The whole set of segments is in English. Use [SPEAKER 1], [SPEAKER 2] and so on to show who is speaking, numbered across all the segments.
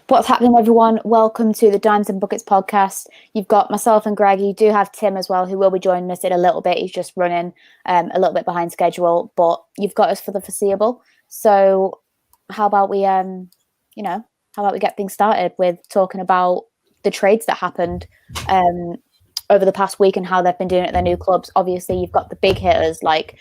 [SPEAKER 1] What's happening, everyone? Welcome to the Dimes and Buckets podcast. You've got myself and Greg. You do have Tim as well, who will be joining us in a little bit. He's just running a little bit behind schedule, but you've got us for the foreseeable. So how about we, get things started with talking about the trades that happened over the past week and how they've been doing it at their new clubs. Obviously, you've got the big hitters like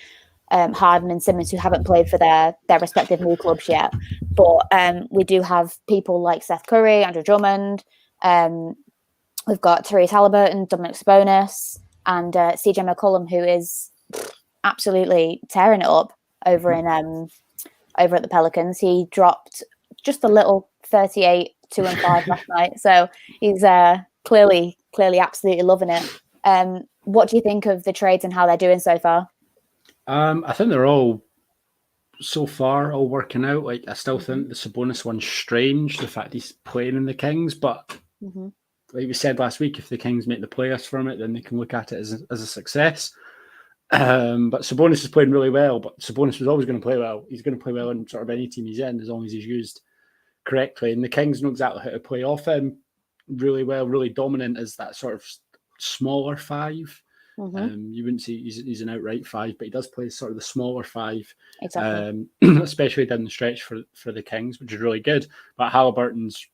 [SPEAKER 1] Harden and Simmons, who haven't played for their respective new clubs yet. But we do have people like Seth Curry, Andrew Drummond. We've got Tyrese Halliburton, Dominic Sabonis, and CJ McCollum, who is absolutely tearing it up over at the Pelicans. He dropped just a little 38, 2 and 5 last night. So he's clearly absolutely loving it. What do you think of the trades and how they're doing so far?
[SPEAKER 2] I think they're all so far all working out. Like, I still think the Sabonis one's strange, the fact he's playing in the Kings, but like we said last week, if the Kings make the playoffs from it, then they can look at it as a success. But Sabonis is playing really well, but Sabonis was always going to play well. He's going to play well in sort of any team he's in as long as he's used correctly. And the Kings know exactly how to play off him really well, really dominant as that sort of smaller five. You wouldn't say he's an outright five, but he does play sort of the smaller five,
[SPEAKER 1] exactly.
[SPEAKER 2] Especially down the stretch for the Kings, which is really good. But Halliburton's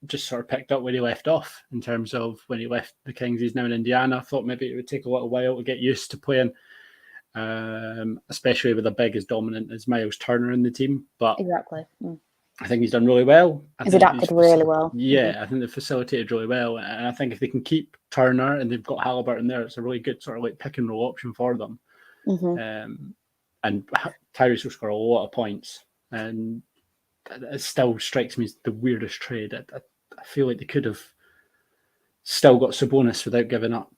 [SPEAKER 2] just sort of picked up where he left off in terms of when he left the Kings. He's now in Indiana. I thought maybe it would take a little while to get used to playing, especially with a big as dominant as Miles Turner in the team. But
[SPEAKER 1] exactly.
[SPEAKER 2] I think he's done really well.
[SPEAKER 1] He's adapted really well.
[SPEAKER 2] Yeah, I think they've facilitated really well. And I think if they can keep Turner and they've got Halliburton there, it's a really good sort of like pick and roll option for them. And Tyrese will score a lot of points. And it still strikes me as the weirdest trade. I feel like they could have still got Sabonis without giving up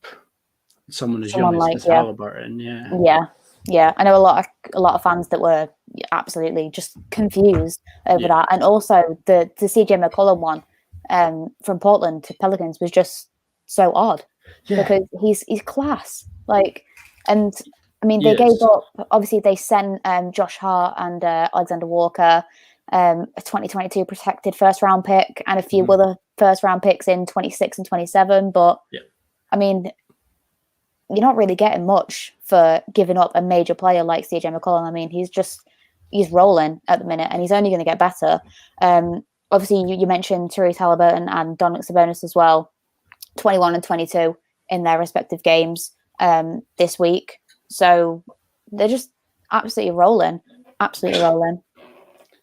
[SPEAKER 2] someone as young as Halliburton.
[SPEAKER 1] Yeah. I know a lot of fans that were absolutely just confused over that, and also the CJ McCollum one from Portland to Pelicans was just so odd because he's class. Like, and I mean they gave up. Obviously, they sent Josh Hart and Alexander Walker, a 2022 protected first round pick, and a few other first round picks in 26 and 27. But I mean, you're not really getting much for giving up a major player like CJ McCollum. I mean, he's rolling at the minute, and he's only going to get better. Obviously, you mentioned Tyrese Halliburton and Dominic Sabonis as well, 21 and 22 in their respective games this week. So they're just absolutely rolling.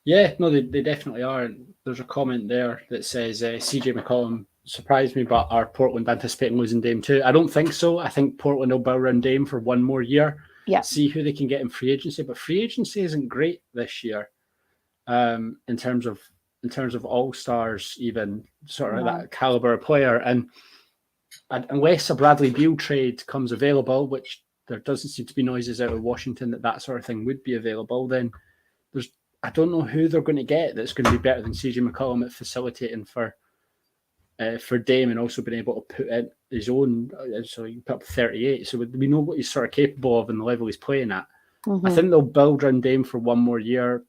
[SPEAKER 2] Yeah, no, they definitely are. There's a comment there that says CJ McCollum surprised me, but are Portland anticipating losing Dame too? I don't think so. I think Portland will build around Dame for one more year. See who they can get in free agency. But free agency isn't great this year in terms of all-stars, even sort of that caliber of player. And unless a Bradley Beal trade comes available, which there doesn't seem to be noises out of Washington that sort of thing would be available, then I don't know who they're going to get that's going to be better than CJ McCollum at facilitating for Dame, and also being able to put in his own. So he put up 38. So we know what he's sort of capable of and the level he's playing at. I think they'll build around Dame for one more year.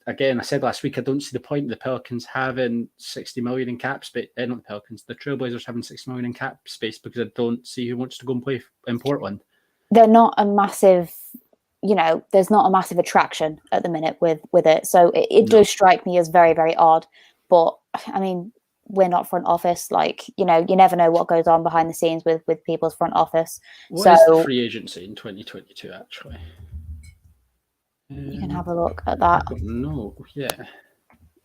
[SPEAKER 2] Again, I said last week, I don't see the point of the Pelicans having 60 million in cap space. Not the Pelicans, the Trailblazers having 60 million in cap space, because I don't see who wants to go and play in Portland.
[SPEAKER 1] They're not a massive, there's not a massive attraction at the minute with it. So it does strike me as very, very odd. But I mean, we're not front office. Like, you never know what goes on behind the scenes with people's front office.
[SPEAKER 2] What is the free agency in 2022, actually?
[SPEAKER 1] You can have a look at that.
[SPEAKER 2] I don't know. Yeah.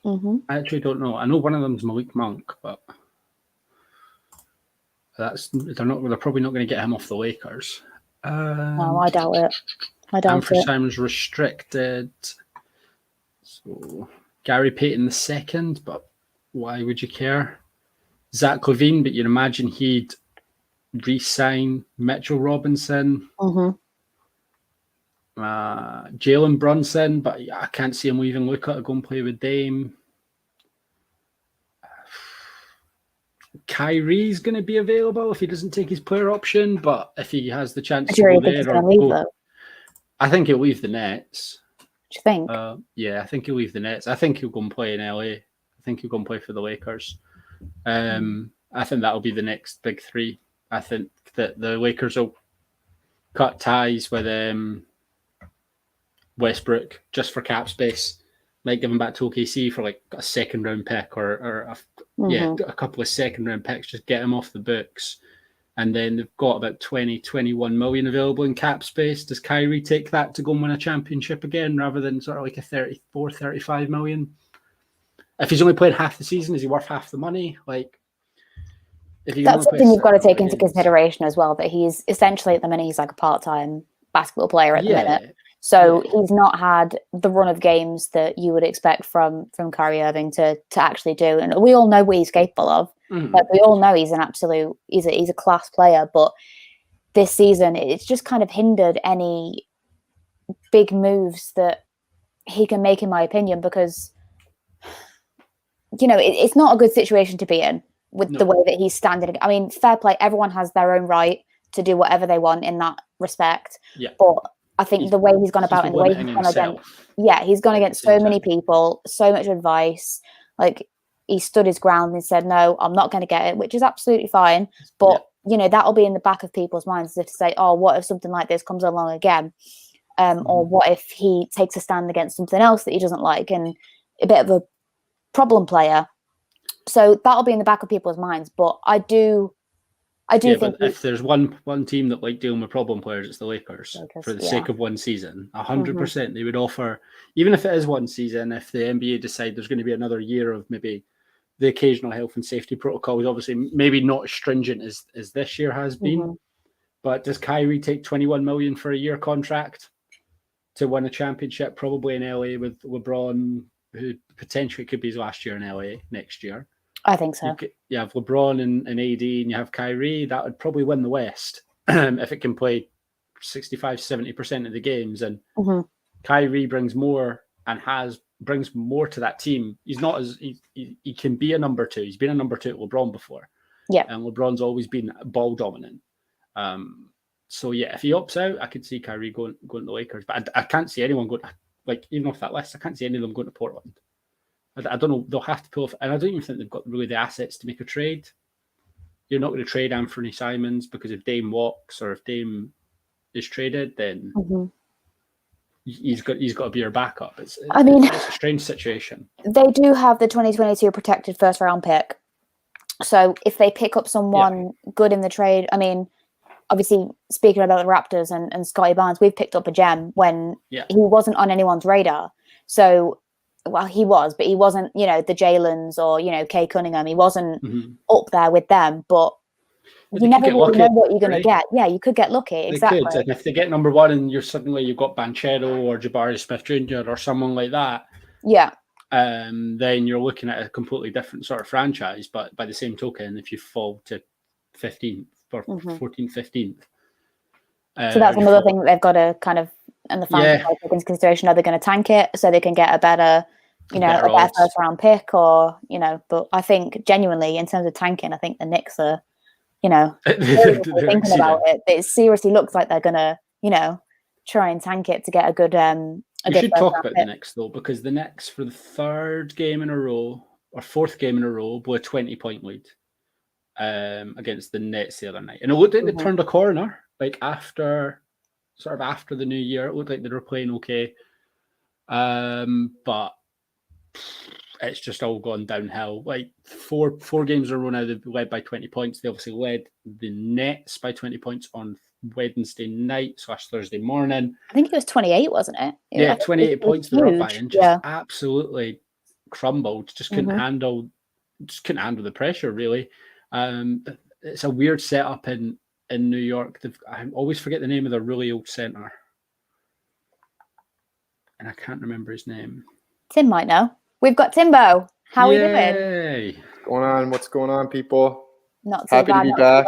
[SPEAKER 2] I actually don't know. I know one of them's Malik Monk, but they're probably not going to get him off the Lakers.
[SPEAKER 1] No, I doubt it.
[SPEAKER 2] Anthony Simons restricted. So Gary Payton II, but why would you care? Zach LaVine, but you'd imagine he'd re-sign Mitchell Robinson. Jalen Brunson, but I can't see him leaving Luka to go and play with Dame. Kyrie's going to be available if he doesn't take his player option, but if he has the chance to go there, I think he'll leave the Nets.
[SPEAKER 1] Do you think?
[SPEAKER 2] Yeah, I think he'll leave the Nets. I think he'll go and play in LA I think he'll go and play for the Lakers. I think that'll be the next big three. I think that the Lakers will cut ties with Westbrook just for cap space. Might give him back to OKC for like a second round pick or a couple of second round picks. Just get him off the books. And then they've got about 21 million available in cap space. Does Kyrie take that to go and win a championship again rather than sort of like a 35 million? If he's only played half the season, is he worth half the money? Like,
[SPEAKER 1] that's something you've got to take into consideration as well, that he's essentially at the minute, he's like a part-time basketball player at the minute. So he's not had the run of games that you would expect from Kyrie Irving to actually do. And we all know what he's capable of. Like, we all know he's an absolute, he's a class player. But this season, it's just kind of hindered any big moves that he can make, in my opinion, because, you know, it's not a good situation to be in with the way that he's standing. I mean, fair play. Everyone has their own right to do whatever they want in that respect.
[SPEAKER 2] Yeah.
[SPEAKER 1] But I think the way he's gone about it, the way he's gone against, he's gone against so many people, so much advice. Like, he stood his ground and said, no, I'm not going to get it, which is absolutely fine. But, you know, that'll be in the back of people's minds, as if to say, oh, what if something like this comes along again? Or what if he takes a stand against something else that he doesn't like, and a bit of a problem player. So that'll be in the back of people's minds. But I do think
[SPEAKER 2] if there's one team that like dealing with problem players, it's the Lakers. For the sake of one season, 100%. They would offer, even if it is one season, if the NBA decide there's going to be another year of maybe the occasional health and safety protocols, obviously maybe not as stringent as this year has been. But does Kyrie take 21 million for a year contract to win a championship, probably in LA with LeBron, who potentially could be his last year in LA next year?
[SPEAKER 1] I think so.
[SPEAKER 2] You have LeBron and AD, and you have Kyrie. That would probably win the West if it can play 65-70% of the games. And Kyrie brings more and brings more to that team. He's not as he can be a number two. He's been a number two at LeBron before.
[SPEAKER 1] Yeah,
[SPEAKER 2] and LeBron's always been ball dominant. So yeah, if he opts out, I could see Kyrie going to the Lakers. But I can't see anyone going, like, even off that list. I can't see any of them going to Portland. I don't know. They'll have to pull off, and I don't even think they've got really the assets to make a trade. You're not going to trade Anthony Simons, because if Dame walks or if Dame is traded, then he's got to be your backup. It's a strange situation.
[SPEAKER 1] They do have the 2022 protected first round pick, so if they pick up someone good in the trade, I mean, obviously speaking about the Raptors and Scotty Barnes, we've picked up a gem when he wasn't on anyone's radar. So. Well, he was, but he wasn't, you know, the Jalen's or, you know, Kay Cunningham. He wasn't up there with them, but you never really know what you're going to get. Yeah, you could get lucky. Exactly.
[SPEAKER 2] And if they get number one and you've got Banchero or Jabari Smith Jr. or someone like that, then you're looking at a completely different sort of franchise. But by the same token, if you fall to 15th or 14th, 15th.
[SPEAKER 1] So that's another thing that they've got to kind of, and the fans take into consideration, are they going to tank it so they can get a better, you know, a better first round pick, or, you know, but I think genuinely in terms of tanking, I think the Knicks are, you know, thinking about it. It seriously looks like they're going to, you know, try and tank it to get a good,
[SPEAKER 2] we should talk about the Knicks though, because the Knicks for the fourth game in a row blew a 20-point lead against the Nets the other night. And it looked like they turned a corner, like after the new year. It looked like they were playing okay. But it's just all gone downhill. Like four games in a row now, they've led by 20 points. They obviously led the Nets by 20 points on Wednesday night / Thursday morning.
[SPEAKER 1] I think it was 28, wasn't it?
[SPEAKER 2] Yeah, 28 points they were up by, and just absolutely crumbled. Just couldn't handle the pressure, really. It's a weird setup in New York. I always forget the name of their really old center, and I can't remember his name.
[SPEAKER 1] Tim might know. We've got Timbo. How are you doing?
[SPEAKER 3] What's going on, people?
[SPEAKER 1] Not too happy
[SPEAKER 3] to be back.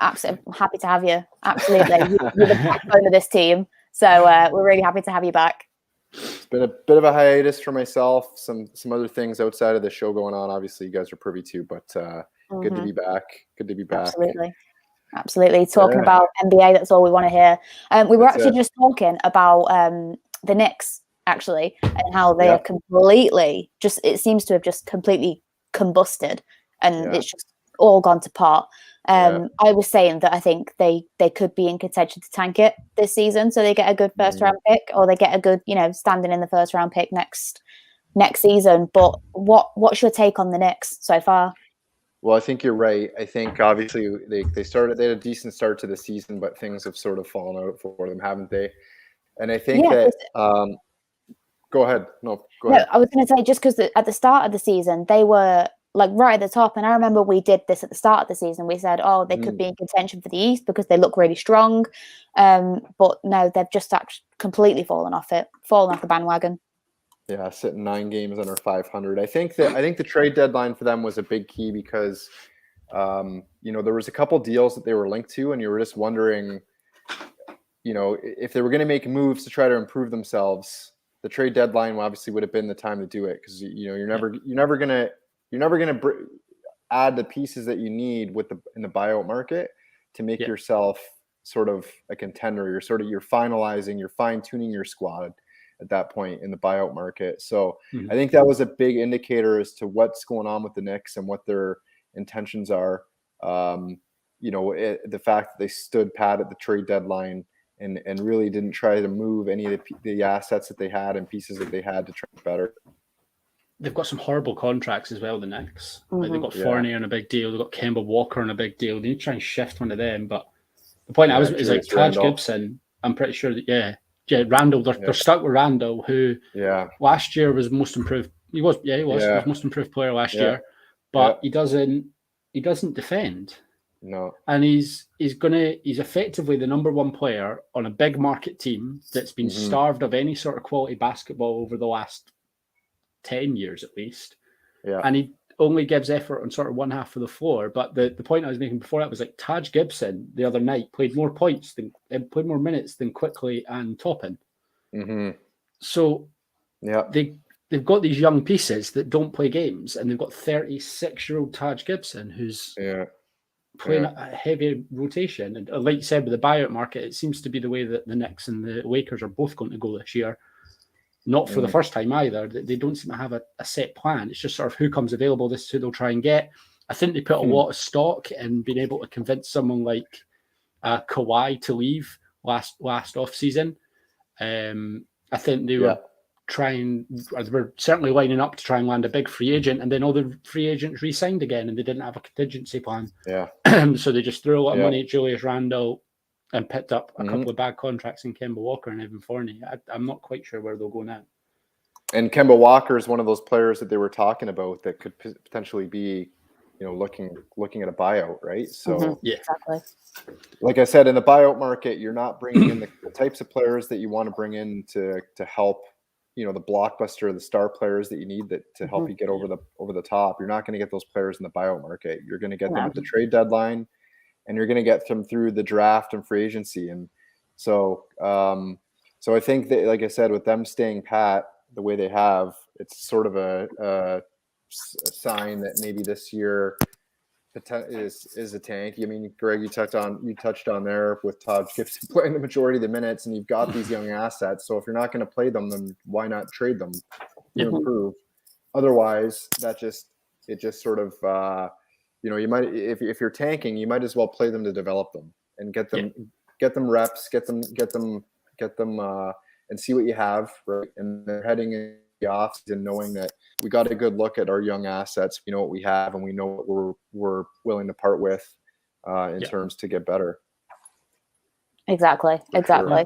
[SPEAKER 1] Absolutely happy to have you. Absolutely, you're the backbone of this team, so we're really happy to have you back.
[SPEAKER 3] It's been a bit of a hiatus for myself. Some other things outside of the show going on. Obviously, you guys are privy to, but good to be back. Good to be back.
[SPEAKER 1] Absolutely. Talking about NBA, that's all we want to hear. We were just talking about the Knicks actually, and how they are completely it seems to have just completely combusted, and it's just all gone to pot. I was saying that I think they could be in contention to tank it this season, so they get a good first round pick, or they get a good, standing in the first round pick next season. But what's your take on the Knicks so far?
[SPEAKER 3] Well, I think you're right. I think obviously they had a decent start to the season, but things have sort of fallen out for them, haven't they? And I think that go ahead. No, go ahead.
[SPEAKER 1] I was going to say, just because at the start of the season they were like right at the top, and I remember we did this at the start of the season. We said, "Oh, they could be in contention for the East because they look really strong," but no, they've just completely fallen off the bandwagon.
[SPEAKER 3] Yeah, sitting 9 games under 500. I think the trade deadline for them was a big key because, there was a couple deals that they were linked to, and you were just wondering, if they were going to make moves to try to improve themselves. The trade deadline obviously would have been the time to do it because you're never gonna add the pieces that you need in the buyout market to make yourself sort of a contender. You're fine tuning your squad at that point in the buyout market. So I think that was a big indicator as to what's going on with the Knicks and what their intentions are. The fact that they stood pat at the trade deadline and really didn't try to move any of the assets that they had and pieces that they had to try better.
[SPEAKER 2] They've got some horrible contracts as well, the Knicks. Like they've got Fournier on a big deal. They've got Kemba Walker on a big deal. They need to try and shift one of them. But the point is like Taj Gibson, I'm pretty sure that, Randall, they're stuck with Randall, who last year was most improved. He was most improved player last year, but he doesn't defend.
[SPEAKER 3] No,
[SPEAKER 2] and he's effectively the number one player on a big market team that's been starved of any sort of quality basketball over the last 10 years at least.
[SPEAKER 3] Yeah,
[SPEAKER 2] and he only gives effort on sort of one half of the floor. But the point I was making before that was like Taj Gibson the other night played more minutes than Quickly and Toppin. So they've got these young pieces that don't play games, and they've got 36-year-old Taj Gibson who's playing a heavy rotation. And like you said, with the buyout market, it seems to be the way that the Knicks and the Lakers are both going to go this year. Not for the first time either. They don't seem to have a set plan. It's just sort of who comes available. This is who they'll try and get. I think they put a lot of stock in being able to convince someone like Kawhi to leave last off season. I think they were they were certainly lining up to try and land a big free agent, and then all the free agents re-signed again, and they didn't have a contingency plan.
[SPEAKER 3] Yeah.
[SPEAKER 2] So they just threw a lot of money at Julius Randle and picked up a couple of bad contracts in Kemba Walker and Evan Fournier. I'm not quite sure where they'll go now.
[SPEAKER 3] And Kemba Walker is one of those players that they were talking about that could potentially be, looking at a buyout, right? So
[SPEAKER 1] exactly.
[SPEAKER 3] Like I said, in the buyout market, you're not bringing in the types of players that you want to bring in to help, the blockbuster, the star players that you need to help you get over the top. You're not going to get those players in the buyout market. You're going to get them at the trade deadline, and you're going to get them through the draft and free agency. And so I think that, like I said, with them staying pat the way they have, it's sort of a sign that maybe this year is a tank. I mean, Greg, you touched on there with Taj Gibson playing the majority of the minutes, and you've got these young assets. So if you're not going to play them, then why not trade them to improve? Otherwise, it just sort of you might, if you're tanking, you might as well play them to develop them and get them reps, get them and see what you have, right? And they're heading in the offseason knowing that we got a good look at our young assets. We know what we have, and we know what we're willing to part with in terms to get better.
[SPEAKER 1] Exactly.
[SPEAKER 3] Sure.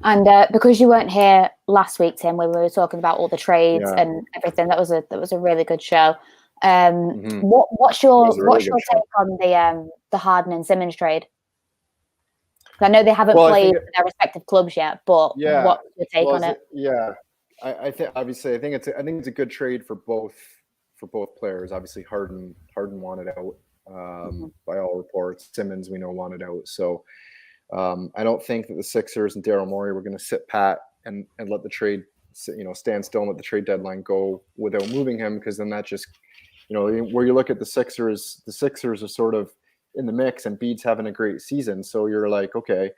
[SPEAKER 1] And because you weren't here last week, Tim, when we were talking about all the trades and everything, that was a really good show. What's your take on the Harden and Simmons trade? I know they haven't played for their respective clubs yet, but what's your take on it?
[SPEAKER 3] I think obviously I think it's a good trade for both players. Obviously Harden wanted out by all reports. Simmons we know wanted out. So I don't think that the Sixers and Daryl Morey were going to sit pat and let the trade stand still and let the trade deadline go without moving him, because then that just where you look at the Sixers are sort of in the mix, and Bede's having a great season. So you're like, okay,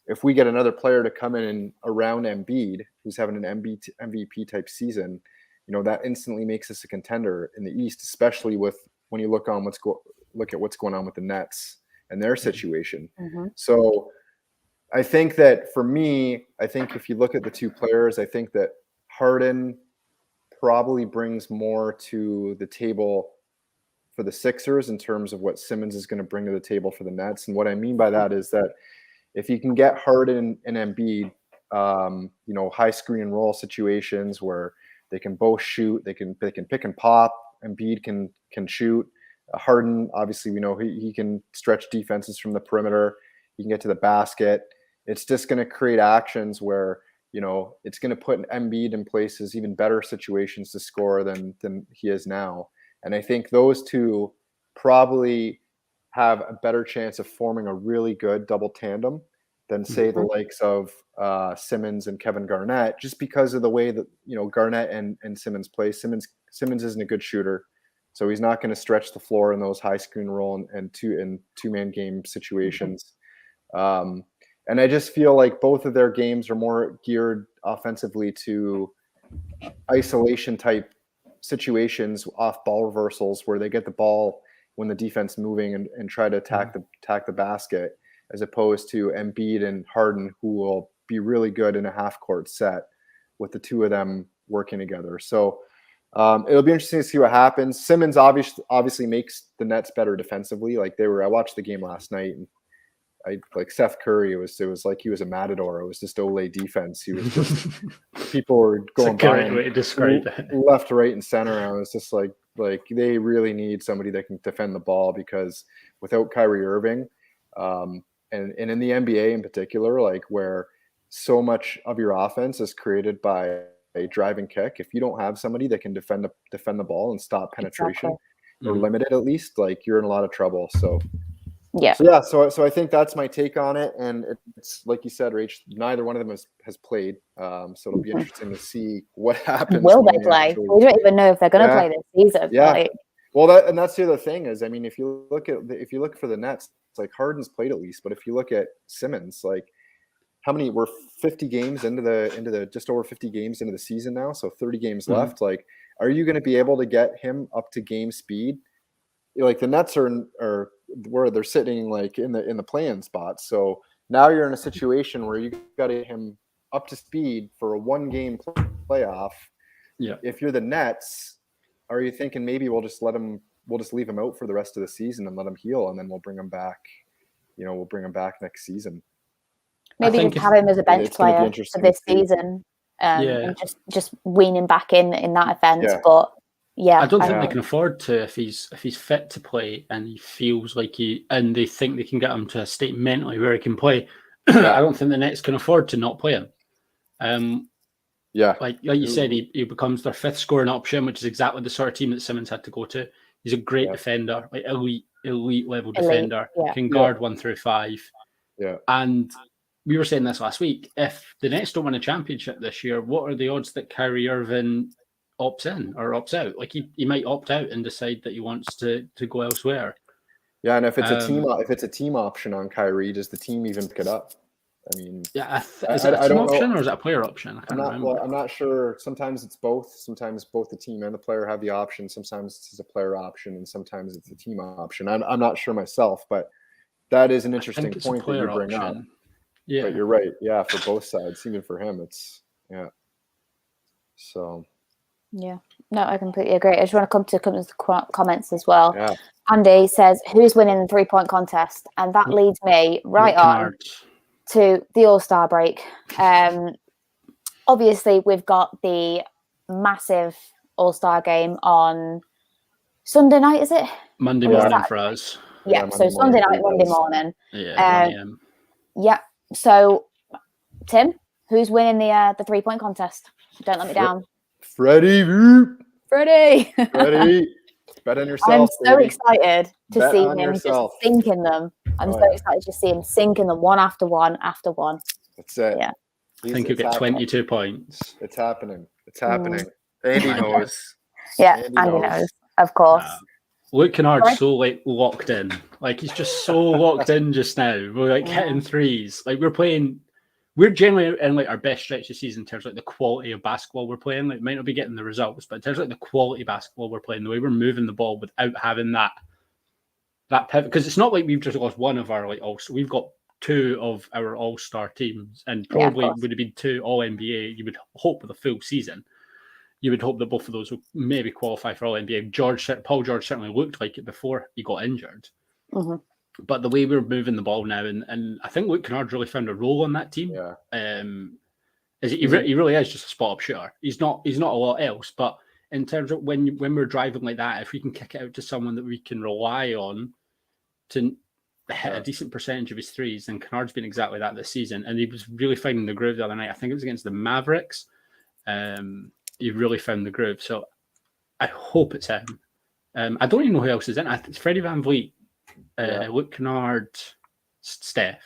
[SPEAKER 3] if we get another player to come in and around Embiid, who's having an MVP type season, that instantly makes us a contender in the East, especially when you look at what's going on with the Nets and their situation.
[SPEAKER 1] Mm-hmm.
[SPEAKER 3] So I think that for me, if you look at the two players, I think that Harden probably brings more to the table for the Sixers in terms of what Simmons is going to bring to the table for the Nets. And what I mean by that is that if you can get Harden and Embiid, high screen and roll situations where they can both shoot, they can pick and pop. Embiid can shoot. Harden, obviously, we know he can stretch defenses from the perimeter. He can get to the basket. It's just going to create actions where it's going to put Embiid in places, even better situations to score than he is now. And I think those two probably have a better chance of forming a really good double tandem than, say, the likes of Simmons and Kevin Garnett, just because of the way that Garnett and Simmons play. Simmons isn't a good shooter, so he's not going to stretch the floor in those high screen roll and two-man game situations. And I just feel like both of their games are more geared offensively to isolation type situations, off ball reversals where they get the ball when the defense moving and try to attack the basket, as opposed to Embiid and Harden, who will be really good in a half court set with the two of them working together. So it'll be interesting to see what happens. Simmons obviously makes the Nets better defensively. I watched the game last night, and like Seth Curry, it was like he was a matador. It was just Olay defense. He was just people were going by him,
[SPEAKER 2] way to describe it.
[SPEAKER 3] Left, right, and center. And it was just like they really need somebody that can defend the ball, because without Kyrie Irving, and in the NBA in particular, where so much of your offense is created by a driving kick, if you don't have somebody that can defend the ball and stop penetration, or limit it at least, you're in a lot of trouble. So.
[SPEAKER 1] Yeah.
[SPEAKER 3] So I think that's my take on it, and it's like you said, Rach. Neither one of them has played, so it'll be interesting to see what happens.
[SPEAKER 1] Will they play? We don't even know if they're going to play this season.
[SPEAKER 3] Yeah. Well, that's the other thing is, I mean, if you look for the Nets, it's Harden's played at least, but if you look at Simmons, how many? We're 50 games into the just over 50 games into the season now, so 30 games left. Are you going to be able to get him up to game speed? The Nets are where they're sitting in the play-in spot. So now you're in a situation where you got to get him up to speed for a one-game playoff.
[SPEAKER 2] Yeah.
[SPEAKER 3] If you're the Nets, are you thinking maybe we'll just leave him out for the rest of the season and let him heal, and then we'll bring him back? We'll bring him back next season.
[SPEAKER 1] Maybe just have him as a bench player for this season, and just wean him back in that offense.
[SPEAKER 3] Yeah.
[SPEAKER 1] But yeah,
[SPEAKER 2] I don't think they can afford to if he's fit to play and he feels like and they think they can get him to a state mentally where he can play. I don't think the Nets can afford to not play him. Like you said, he becomes their fifth scoring option, which is exactly the sort of team that Simmons had to go to. He's a great defender, elite level defender, can guard 1 through 5. Yeah, and we were saying this last week. If the Nets don't win a championship this year, what are the odds that Kyrie Irving opts in or opts out? He might opt out and decide that he wants to go elsewhere.
[SPEAKER 3] Yeah, and if it's a team option on Kyrie, does the team even pick it up? I mean,
[SPEAKER 2] is it a team option or is it a player option? I can't remember.
[SPEAKER 3] Well, I'm not sure. Sometimes it's both. Sometimes both the team and the player have the option. Sometimes it's a player option, and sometimes it's a team option. I'm not sure myself, but that is an interesting point that you bring up. Yeah, but you're right. Yeah, for both sides, even for him, it's So.
[SPEAKER 1] Yeah, no, I completely agree. I just want to come to the comments as well.
[SPEAKER 3] Yeah.
[SPEAKER 1] Andy says, "Who's winning the 3-point contest?" And that leads me right on to the All-Star break. Obviously, we've got the massive All-Star game on Sunday night. Is it
[SPEAKER 2] Monday morning for us?
[SPEAKER 1] Yeah, so Sunday night, Monday morning.
[SPEAKER 2] Yeah, 1 a.m.
[SPEAKER 1] Yeah. So, Tim, who's winning the 3-point contest? Don't let me down.
[SPEAKER 3] Freddie. Bet on yourself.
[SPEAKER 1] I'm so excited to see him just sinking them. I'm so excited to see him sinking them one after one after one.
[SPEAKER 3] That's it.
[SPEAKER 1] Yeah.
[SPEAKER 2] I think he'll get 22 points.
[SPEAKER 3] It's happening. Andy knows.
[SPEAKER 1] Yeah, Andy knows. Of course.
[SPEAKER 2] Luke Kennard's so locked in. He's just so locked in just now. We're hitting threes. We're playing we're generally in like our best stretch of season in terms of like the quality of basketball we're playing. Like, might not be getting the results, but in terms of like the quality of basketball we're playing, the way we're moving the ball without having that pivot, because it's not like we've just lost one of our like all. We've got two of our all-star teams, and probably would have been two all-NBA. You would hope with a full season. You would hope that both of those would maybe qualify for all-NBA. Paul George certainly looked like it before he got injured.
[SPEAKER 1] Mm-hmm.
[SPEAKER 2] But the way we're moving the ball now, and I think Luke Kennard really found a role on that team.
[SPEAKER 3] Yeah.
[SPEAKER 2] He really is just a spot-up shooter. He's not a lot else, but in terms of when we're driving like that, if we can kick it out to someone that we can rely on to hit a decent percentage of his threes, then Kennard's been exactly that this season. And he was really finding the groove the other night. I think it was against the Mavericks. He really found the groove. So I hope it's him. I don't even know who else is in. It's Freddie VanVleet, Luke Kennard, Steph.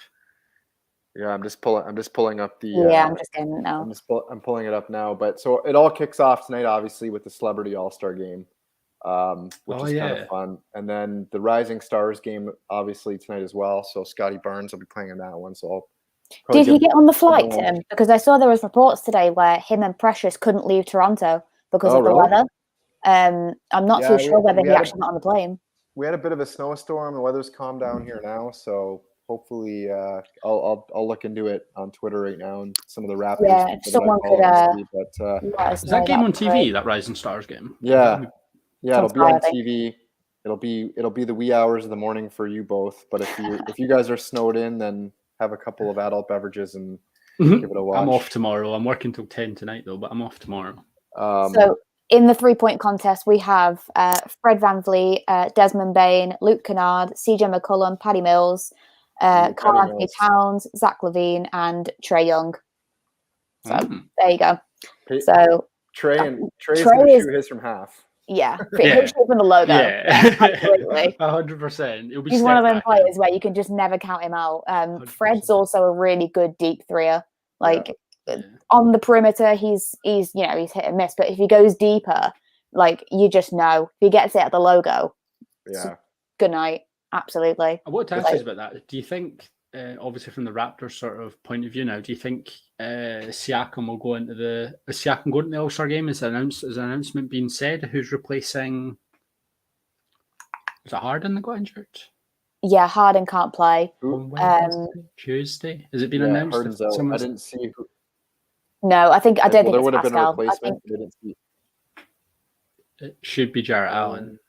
[SPEAKER 3] Yeah, I'm just pulling up the.
[SPEAKER 1] I'm just getting it now.
[SPEAKER 3] I'm pulling it up now. But so it all kicks off tonight, obviously, with the Celebrity All-Star Game, which is kind of fun. And then the Rising Stars game, obviously, tonight as well. So Scotty Barnes will be playing in that one. So
[SPEAKER 1] did he get on the flight, Tim? Because I saw there was reports today where him and Precious couldn't leave Toronto because of the weather. I'm not too sure whether he actually got on the plane.
[SPEAKER 3] We had a bit of a snowstorm. The weather's calmed down here now, so hopefully I'll look into it on Twitter right now and some of the Raptors.
[SPEAKER 1] Yeah, someone could.
[SPEAKER 2] Is that game on TV? That Rising Stars game?
[SPEAKER 3] Yeah, it'll be on TV. It'll be the wee hours of the morning for you both. But if you guys are snowed in, then have a couple of adult beverages and give it a watch.
[SPEAKER 2] I'm off tomorrow. I'm working till 10 tonight though, but I'm off tomorrow.
[SPEAKER 1] So in the 3-point contest, we have Fred VanVleet, Desmond Bain, Luke Kennard, CJ McCollum, Paddy Mills, Karl Anthony Towns, Zach LaVine, and Trae Young. So there you go. So
[SPEAKER 3] Trey's going to shoot his from half.
[SPEAKER 1] Yeah, he'll shoot from the logo.
[SPEAKER 2] Yeah,
[SPEAKER 1] absolutely.
[SPEAKER 2] 100%.
[SPEAKER 1] He's one of them players where you can just never count him out. Fred's also a really good deep threer. On the perimeter, he's hit and miss. But if he goes deeper, you just know if he gets it at the logo.
[SPEAKER 3] Yeah.
[SPEAKER 1] Good night. Absolutely.
[SPEAKER 2] I want to ask you about that. Do you think, obviously from the Raptors sort of point of view now, do you think Siakam will go into the All-Star game? Is an announcement being said? Who's replacing? Is it Harden that got injured?
[SPEAKER 1] Yeah, Harden can't play.
[SPEAKER 2] Tuesday. Has it been announced?
[SPEAKER 3] Harden's out. I didn't see who.
[SPEAKER 1] No, I don't think
[SPEAKER 3] there would
[SPEAKER 1] it's
[SPEAKER 3] have
[SPEAKER 1] Pascal.
[SPEAKER 3] been a replacement. I didn't see.
[SPEAKER 2] It should be Jarrett Allen.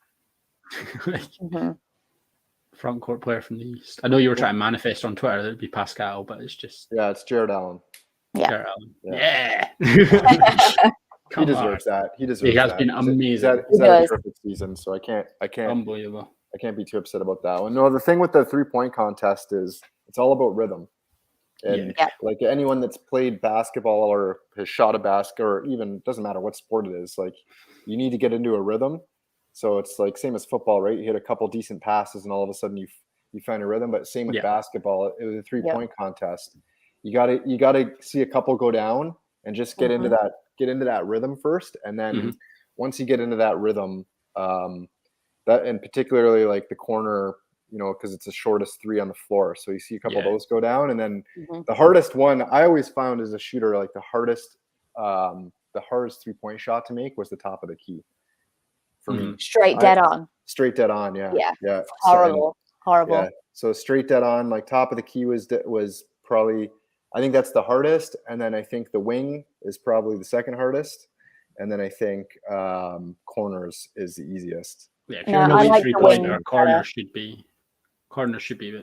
[SPEAKER 2] Front court player from the East. I know you were trying to manifest on Twitter that it'd be Pascal, but it's just
[SPEAKER 3] it's Jarrett Allen.
[SPEAKER 1] Yeah.
[SPEAKER 2] Jarrett Allen. Yeah.
[SPEAKER 3] He deserves that. He
[SPEAKER 2] has been amazing.
[SPEAKER 3] He's had a terrific season, so I can't
[SPEAKER 2] unbelievable.
[SPEAKER 3] I can't be too upset about that one. No, the thing with the 3-point contest is it's all about rhythm. And like anyone that's played basketball or has shot a basket, or even doesn't matter what sport it is, you need to get into a rhythm. So it's same as football, right? You hit a couple decent passes and all of a sudden you find a rhythm. But same with basketball. It was a 3-point contest. You gotta see a couple go down and just get into that rhythm first. And then once you get into that rhythm, that, and particularly the corner, because it's the shortest 3 on the floor. So you see a couple of those go down. And then the hardest one I always found as a shooter, the hardest 3-point shot to make was the top of the key. For me,
[SPEAKER 1] straight dead on.
[SPEAKER 3] Yeah.
[SPEAKER 1] Horrible.
[SPEAKER 3] Yeah. So straight dead on, top of the key was probably, I think that's the hardest, and then I think the wing is probably the second hardest, and then I think corners is the easiest.
[SPEAKER 2] Yeah, if you're in a 3-pointer, corner should be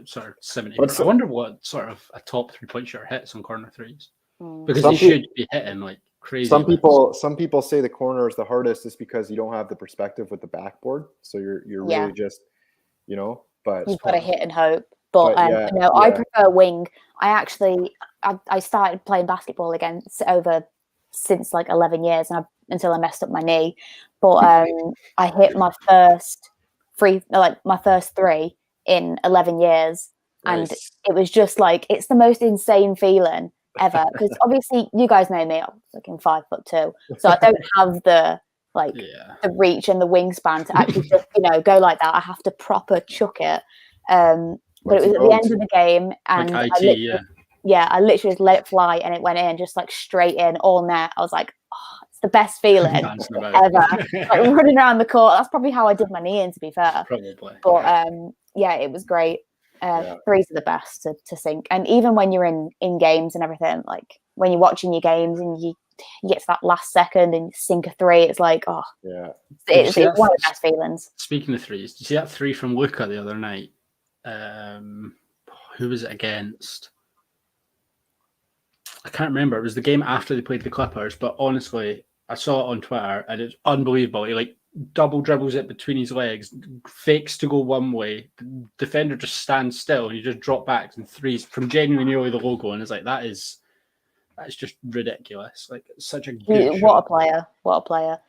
[SPEAKER 2] sort of 70. I wonder what sort of a top 3-point shooter hits on corner threes, because they should be hitting crazy.
[SPEAKER 3] Some people say the corner is the hardest just because you don't have the perspective with the backboard, so you're really just but
[SPEAKER 1] you've got to hit and hope. But I prefer wing. I started playing basketball again since 11 years, and until I messed up my knee. But I hit my first 3 in 11 years, and it was just it's the most insane feeling ever, because obviously you guys know me, I'm 5'2", so I don't have the the reach and the wingspan to actually just go like that. I have to proper chuck it. But it was at the end of the game, and Yeah, I literally just let it fly and it went in, just like straight in, all net. I was like, oh, it's the best feeling ever. Like running around the court. That's probably how I did my knee in, to be fair.
[SPEAKER 2] Probably.
[SPEAKER 1] But yeah, it was great. Threes are the best to sink. And even when you're in games and everything, like when you're watching your games and you get to that last second and you sink a three, it's like, oh,
[SPEAKER 3] yeah,
[SPEAKER 1] it's one of the best feelings.
[SPEAKER 2] Speaking of threes, did you see that three from Luka the other night? Who was it against? I can't remember. It was the game after they played the Clippers, but honestly, I saw it on Twitter and it's unbelievable. He like double dribbles it between his legs, fakes to go one way. The defender just stands still and he just drop backs and threes from genuinely nearly the logo. And it's like, that's just ridiculous. Like, it's such a good
[SPEAKER 1] What
[SPEAKER 2] shot.
[SPEAKER 1] a player.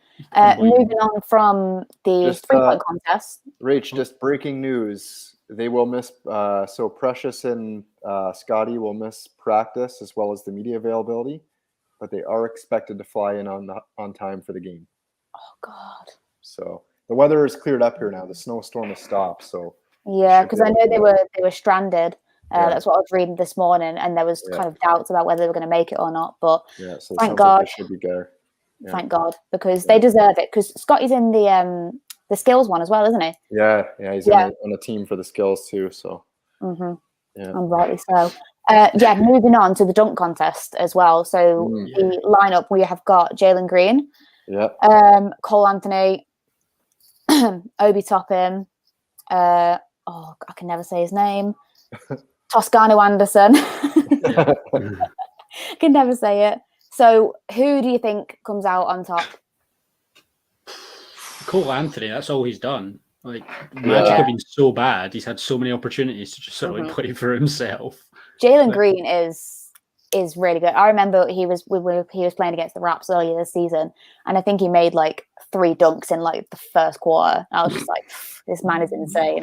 [SPEAKER 1] Moving on from the 3-point contest.
[SPEAKER 3] Rach, just breaking news. They will miss, so Precious and Scotty will miss practice as well as the media availability, but they are expected to fly in on time for the game.
[SPEAKER 1] Oh, God.
[SPEAKER 3] So the weather is cleared up here now. The snowstorm has stopped. So
[SPEAKER 1] yeah, because I know they were stranded. That's what I was reading this morning, and there was kind of doubts about whether they were going to make it or not. But
[SPEAKER 3] so
[SPEAKER 1] thank God,
[SPEAKER 3] like they should be there. Yeah.
[SPEAKER 1] Thank God, because they deserve it. Because Scotty's in the skills one as well, isn't he?
[SPEAKER 3] Yeah, he's on a team for the skills too. So
[SPEAKER 1] and rightly so. Moving on to the dunk contest as well. So the lineup, we have got Jalen Green, Cole Anthony, Obi Toppin, I can never say his name, Toscano Anderson. I can never say it. So who do you think comes out on top?
[SPEAKER 2] Cole Anthony, that's all he's done. Like, Magic have been so bad. He's had so many opportunities to just sort of like play for himself.
[SPEAKER 1] Jalen Green is really good. I remember he was playing against the Raps earlier this season, and I think he made like 3 dunks in like the first quarter. I was just like, this man is insane.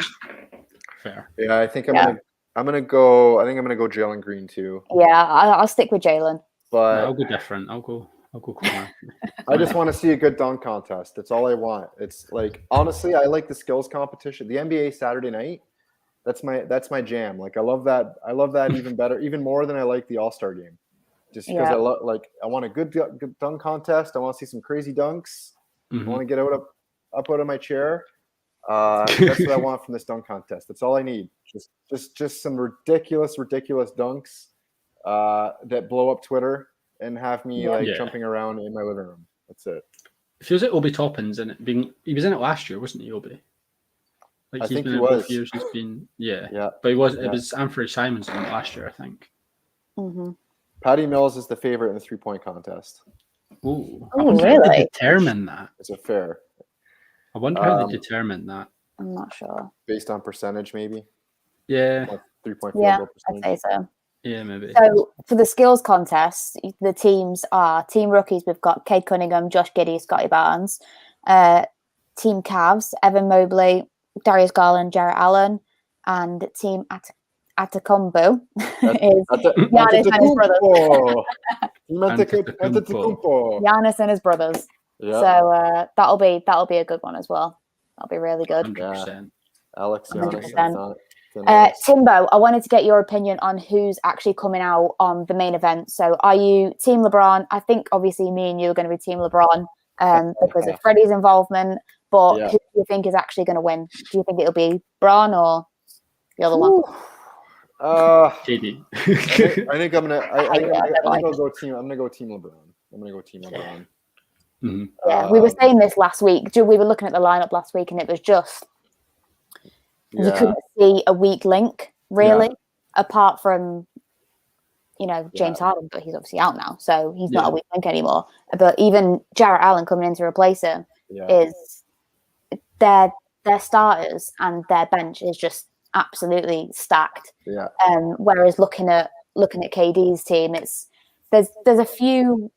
[SPEAKER 2] Fair.
[SPEAKER 3] Yeah, I think I'm gonna go Jalen Green too.
[SPEAKER 1] Yeah, I'll stick with Jalen.
[SPEAKER 3] But
[SPEAKER 2] I'll go different. I'll go corner.
[SPEAKER 3] I just want to see a good dunk contest. That's all I want. It's like, honestly, I like the skills competition. The NBA Saturday night, that's my jam. Like, I love that even better, even more than I like the All-Star game. Just because I want a good dunk contest. I want to see some crazy dunks. I want to get up out of my chair. That's what I want from this dunk contest. That's all I need. Just some ridiculous dunks that blow up Twitter and have me jumping around in my living room. That's it.
[SPEAKER 2] It feels like Obi Toppin's in it. He was in it last year, wasn't he, Obi? Like,
[SPEAKER 3] I
[SPEAKER 2] he's
[SPEAKER 3] think
[SPEAKER 2] been
[SPEAKER 3] he
[SPEAKER 2] in
[SPEAKER 3] was.
[SPEAKER 2] both years. He's been but it was Anthony Simons in it last year, I think.
[SPEAKER 3] Patty Mills is the favorite in the 3-point contest.
[SPEAKER 2] Oh, really? How they determine that?
[SPEAKER 3] It's a fair.
[SPEAKER 2] I wonder how they determine that.
[SPEAKER 1] I'm not sure.
[SPEAKER 3] Based on percentage, maybe.
[SPEAKER 2] Yeah.
[SPEAKER 3] 3-point field goal percentage.
[SPEAKER 1] I'd say so.
[SPEAKER 2] Yeah, maybe.
[SPEAKER 1] So for the skills contest, the teams are Team Rookies. We've got Cade Cunningham, Josh Giddey, Scotty Barnes. Team Cavs, Evan Mobley, Darius Garland, Jarrett Allen, and Team Antetokounmpo is Giannis and his brothers. Giannis and his brothers. Yeah. So that'll be a good one as well. That'll be really good.
[SPEAKER 2] 100%.
[SPEAKER 3] Alex,
[SPEAKER 1] 100%. Timbo, I wanted to get your opinion on who's actually coming out on the main event. So are you Team LeBron? I think obviously me and you are going to be Team LeBron because of Freddie's involvement. But who do you think is actually going to win? Do you think it'll be Bron or the other one?
[SPEAKER 2] JD.
[SPEAKER 3] I think I'm gonna go Team LeBron. I'm gonna go Team LeBron.
[SPEAKER 2] Mm-hmm.
[SPEAKER 1] Yeah, we were saying this last week. We were looking at the lineup last week, and it was just you couldn't see a weak link really, apart from James Harden, but he's obviously out now, so he's not a weak link anymore. But even Jarrett Allen coming in to replace him is their starters and their bench is just absolutely stacked.
[SPEAKER 3] Yeah.
[SPEAKER 1] Whereas looking at KD's team, there's a few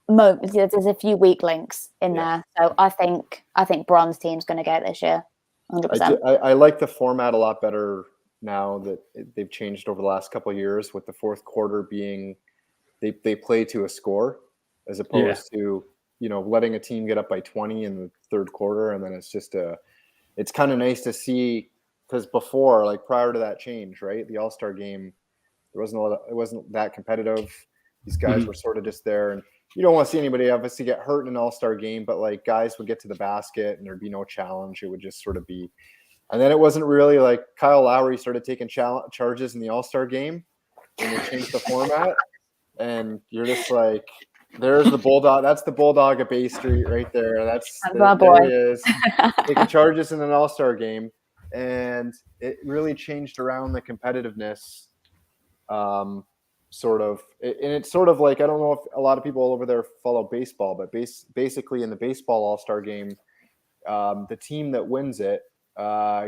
[SPEAKER 1] there's a few weak links in there. So I think Bron's team's going to get it this year, 100%.
[SPEAKER 3] I like the format a lot better now that they've changed over the last couple of years, with the fourth quarter being they play to a score as opposed to letting a team get up by 20 in the third quarter, and then it's kind of nice to see, because before, like prior to that change, right, the All-Star game, There wasn't it wasn't that competitive. These guys were sort of just there, and you don't want to see anybody obviously get hurt in an all-star game, but like guys would get to the basket and there'd be no challenge. It would just sort of be, and then it wasn't really like Kyle Lowry started taking charges in the all-star game when they changed the format, and you're just like, there's the Bulldog. That's the Bulldog of Bay Street right there. There he is taking charges in an all-star game, and it really changed around the competitiveness. Sort of, and it's sort of like, I don't know if a lot of people over there follow baseball, but basically in the baseball all-star game, the team that wins it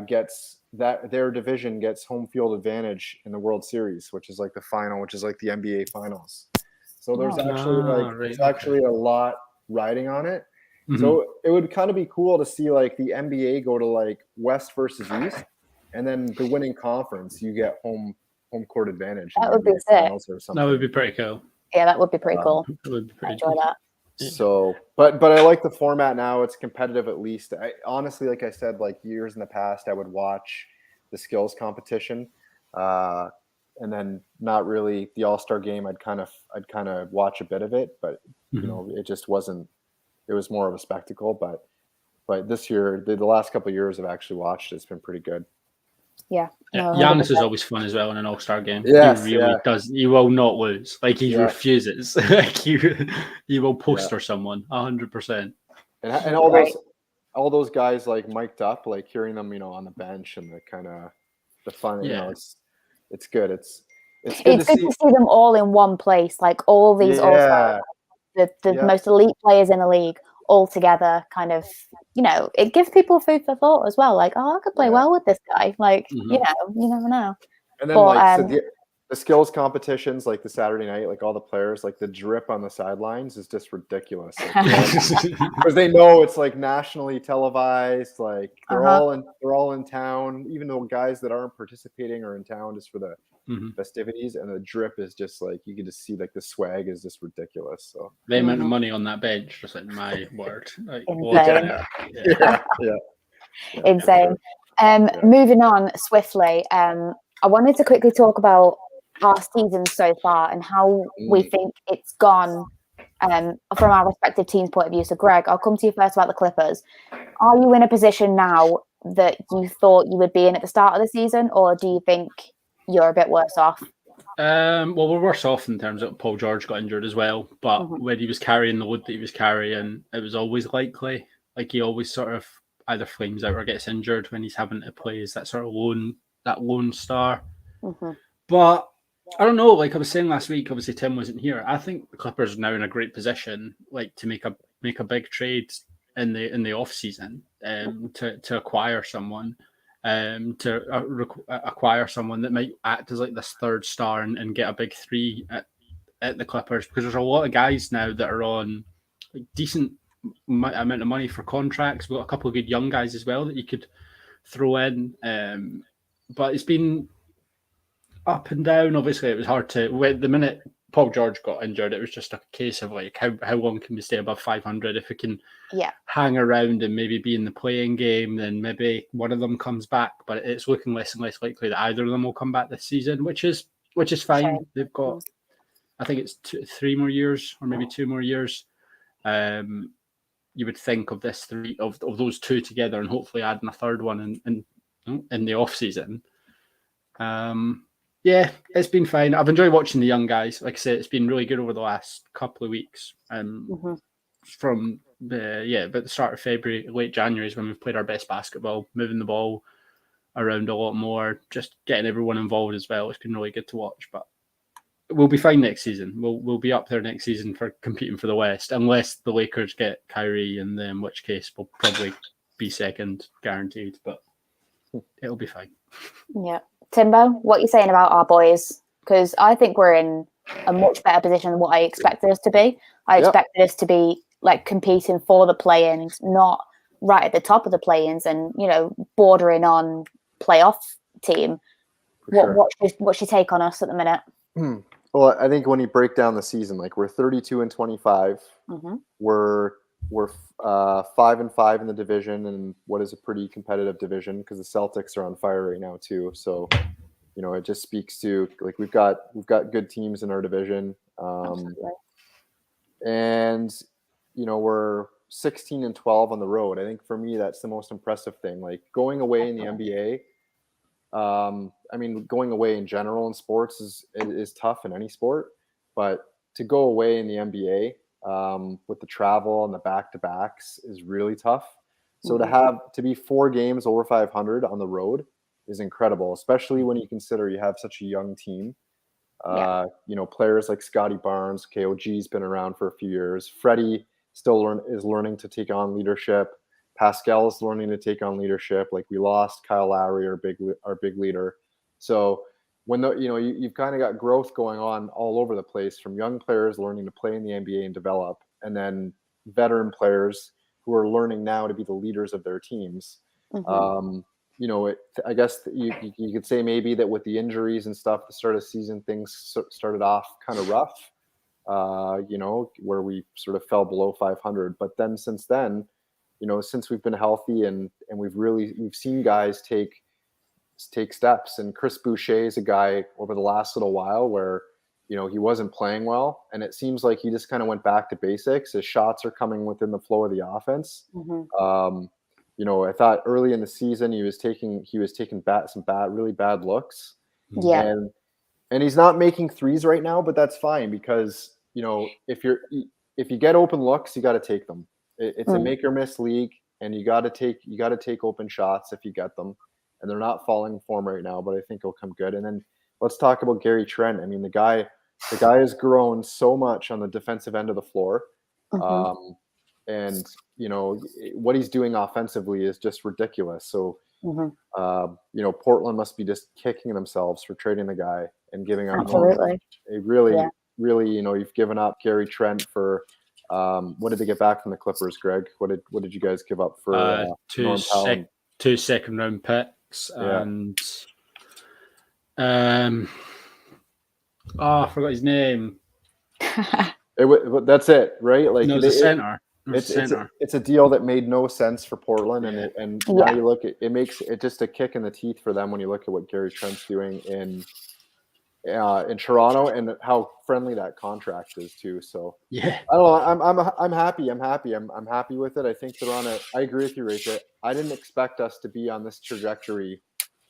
[SPEAKER 3] gets that their division gets home field advantage in the World Series, which is like the final, which is like the NBA finals. So there's actually a lot riding on it. So it would kind of be cool to see like the NBA go to like West versus East, and then the winning conference, you get home court advantage.
[SPEAKER 1] That would be sick.
[SPEAKER 2] That would be pretty cool.
[SPEAKER 1] Yeah, that would be pretty cool.
[SPEAKER 2] That would be pretty
[SPEAKER 1] enjoy that.
[SPEAKER 3] So, but I like the format now. It's competitive at least. I honestly, like I said, like years in the past, I would watch the skills competition, and then not really the All-Star game. I'd kind of watch a bit of it, but you know, it just wasn't. It was more of a spectacle. But this year, the last couple of years, I've actually watched it. It's been pretty good.
[SPEAKER 1] Yeah. No,
[SPEAKER 2] Giannis is always fun as well in an all-star game.
[SPEAKER 3] Yes,
[SPEAKER 2] he really does. He will not lose. Like he refuses. Like he will poster someone 100%.
[SPEAKER 3] And all those guys like mic'd up, like hearing them, you know, on the bench and the kind of the fun. You know, it's good. It's good to see
[SPEAKER 1] them all in one place. Like all these all-stars, the most elite players in the league, all together, kind of, you know, it gives people food for thought as well. Like, oh, I could play well with this guy. Like, you know, you never know.
[SPEAKER 3] And then so the skills competitions, like the Saturday night, like all the players, like the drip on the sidelines is just ridiculous. Because they know it's like nationally televised. Like they're all in town. Even though guys that aren't participating are in town just for the festivities, and the drip is just like, you can just see like the swag is just ridiculous. So
[SPEAKER 2] the amount of money on that bench, just like my word, like,
[SPEAKER 1] insane. Moving on swiftly, I wanted to quickly talk about our season so far and how we think it's gone from our respective teams' point of view. So Greg, I'll come to you first about the Clippers. Are you in a position now that you thought you would be in at the start of the season, or do you think you're a bit worse off?
[SPEAKER 2] Well, we're worse off in terms of Paul George got injured as well. But when he was carrying the load that he was carrying, it was always likely. Like he always sort of either flames out or gets injured when he's having to play as that sort of lone star. But I don't know. Like I was saying last week, obviously Tim wasn't here. I think the Clippers are now in a great position, like to make a big trade in the off season, to acquire someone. To acquire someone that might act as like this third star and get a big three at the Clippers, because there's a lot of guys now that are on like decent amount of money for contracts. We've got a couple of good young guys as well that you could throw in, but it's been up and down. Obviously, it was hard to. The minute Paul George got injured, it was just a case of like how long can we stay above 500? If we can hang around and maybe be in the playing game, then maybe one of them comes back. But it's looking less and less likely that either of them will come back this season, which is fine. Sure. They've got, I think it's 3 more years or maybe 2 more years. You would think of this three of those two together, and hopefully adding a third one in the off season. Yeah, it's been fine. I've enjoyed watching the young guys. Like I said, it's been really good over the last couple of weeks. From about the start of February, late January is when we've played our best basketball, moving the ball around a lot more, just getting everyone involved as well. It's been really good to watch. But we'll be fine next season. We'll be up there next season for competing for the West, unless the Lakers get Kyrie, and then in which case we'll probably be second, guaranteed. But it'll be fine.
[SPEAKER 1] Yeah. Timbo, what are you saying about our boys? Because I think we're in a much better position than what I expected us to be. I expected us to be like competing for the play-ins, not right at the top of the play-ins, and bordering on playoff team. What's your take on us at the minute?
[SPEAKER 3] Well, I think when you break down the season, like we're 32-25, we're 5-5 in the division, and what is a pretty competitive division because the Celtics are on fire right now too. So it just speaks to like we've got good teams in our division, and we're 16-12 on the road. I think for me that's the most impressive thing. Like going away in the NBA. I mean, going away in general in sports is tough in any sport, but to go away in the NBA with the travel and the back-to-backs is really tough. So to be 4 games over 500 on the road is incredible, especially when you consider you have such a young team. Players like Scotty Barnes, KOG's been around for a few years. Freddie still is learning to take on leadership. Pascal is learning to take on leadership. Like we lost Kyle Lowry, our big leader. So when you've kind of got growth going on all over the place, from young players learning to play in the NBA and develop, and then veteran players who are learning now to be the leaders of their teams. I guess you could say maybe that with the injuries and stuff, the start of the season, things started off kind of rough, where we sort of fell below 500. But then since then, since we've been healthy and we've seen guys take steps, and Chris Boucher is a guy over the last little while where, he wasn't playing well, and it seems like he just kind of went back to basics. His shots are coming within the flow of the offense. I thought early in the season he was taking some really bad looks.
[SPEAKER 1] Yeah.
[SPEAKER 3] And he's not making threes right now, but that's fine because, if you get open looks, you got to take them. It's a make or miss league, and you got to take open shots if you get them, and they're not falling in form right now, but I think it'll come good. And then let's talk about Gary Trent. I mean, the guy has grown so much on the defensive end of the floor. And what he's doing offensively is just ridiculous. So, Portland must be just kicking themselves for trading the guy and giving up.
[SPEAKER 1] Absolutely.
[SPEAKER 3] Really, you've given up Gary Trent for, what did they get back from the Clippers, Greg? What did you guys give up for
[SPEAKER 2] 2 second-round picks and I forgot his name.
[SPEAKER 3] That's it, right? Like
[SPEAKER 2] the center.
[SPEAKER 3] It's a deal that made no sense for Portland, and now you look at it, makes it just a kick in the teeth for them when you look at what Gary Trent's doing in Toronto and how friendly that contract is too. So I don't know. I'm happy. I'm happy with it. I think they're on it. I agree with you, Rachel. I didn't expect us to be on this trajectory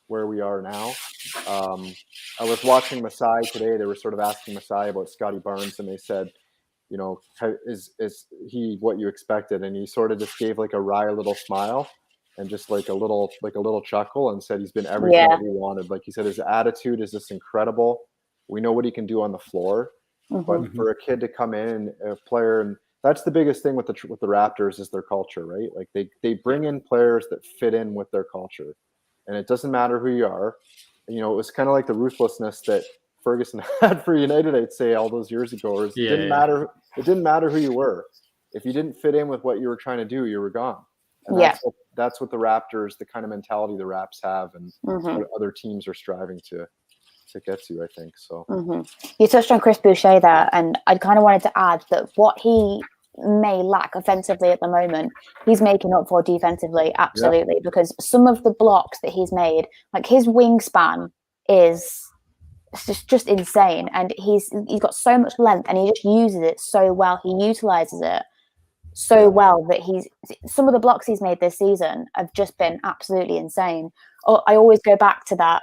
[SPEAKER 3] where we are now. I was watching Masai today. They were sort of asking Masai about Scotty Barnes, and they said, is he what you expected? And he sort of just gave like a wry little smile and just like a little chuckle and said he's been everything that we wanted. Like he said, his attitude is just incredible. We know what he can do on the floor, but for a kid to come in, a player, and that's the biggest thing with the Raptors is their culture, right? Like they bring in players that fit in with their culture, and it doesn't matter who you are. It was kind of like the ruthlessness that Ferguson had for United, I'd say, all those years ago. It didn't matter who you were. If you didn't fit in with what you were trying to do, you were gone. And that's what the Raptors, the kind of mentality the Raps have, and what other teams are striving to get to, I think. So
[SPEAKER 1] you touched on Chris Boucher there, and I kind of wanted to add that what he may lack offensively at the moment, he's making up for defensively, absolutely, because some of the blocks that he's made, like his wingspan is just insane, and he's got so much length, and he just uses it so well. He utilizes it so well that some of the blocks he's made this season have just been absolutely insane. I always go back to that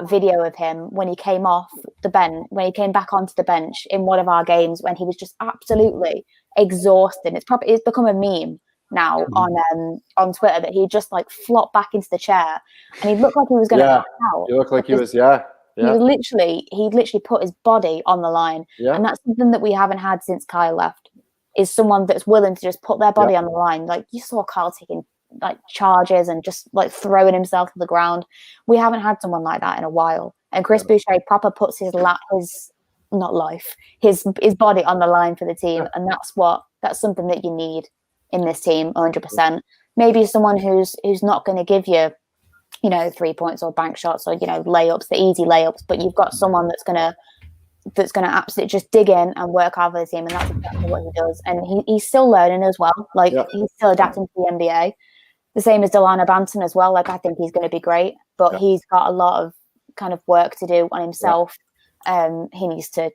[SPEAKER 1] video of him when he came off the bench, when he came back onto the bench in one of our games, when he was just absolutely exhausted. It's become a meme now on Twitter that he just like flopped back into the chair, and he looked like he was going to pass out.
[SPEAKER 3] He looked like he was,
[SPEAKER 1] He literally put his body on the line, and that's something that we haven't had since Kyle left. Is someone that's willing to just put their body on the line. Like you saw Kyle taking like charges and just like throwing himself to the ground. We haven't had someone like that in a while. And Chris Boucher proper puts his body on the line for the team, and that's something that you need in this team, 100%. Maybe someone who's not going to give you, 3 points or bank shots or layups, the easy layups, but you've got someone that's gonna absolutely just dig in and work hard for the team, and that's exactly what he does. And he's still learning as well. Like he's still adapting to the NBA. The same as Delano Banton as well. Like I think he's going to be great, but he's got a lot of kind of work to do on himself. He needs to,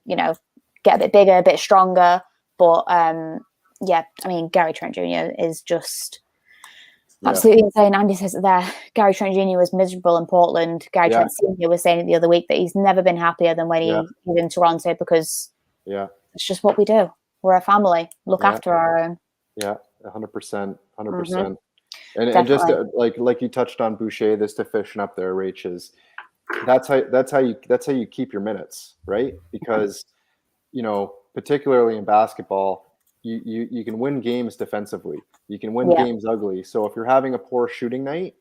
[SPEAKER 1] get a bit bigger, a bit stronger. But yeah, I mean, Gary Trent Jr. is just absolutely insane. Andy says it there. Gary Trent Jr. was miserable in Portland. Gary Trent Sr. was saying it the other week that he's never been happier than when he was in Toronto, because it's just what we do. We're a family. Look after our own.
[SPEAKER 3] Yeah, 100%, 100%. And just like you touched on Boucher, this deficient up there, Rach, is that's how you keep your minutes, right? Because particularly in basketball, you can win games defensively. You can win games ugly. So if you're having a poor shooting night,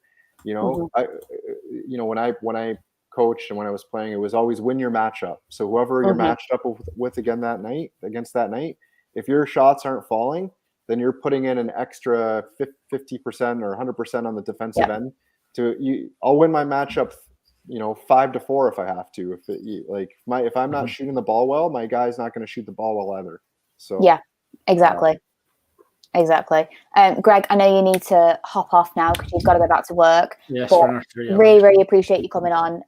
[SPEAKER 3] when I coached and when I was playing, it was always win your matchup. So whoever you're matched up with against that night, if your shots aren't falling, then you're putting in an extra 50% or 100% on the defensive end. I'll win my matchup, 5-4 if I have to. If I'm not shooting the ball well, my guy's not going to shoot the ball well either. So
[SPEAKER 1] yeah, exactly. Greg, I know you need to hop off now because you've got to go back to work.
[SPEAKER 2] Yes,
[SPEAKER 1] really, really appreciate you coming on.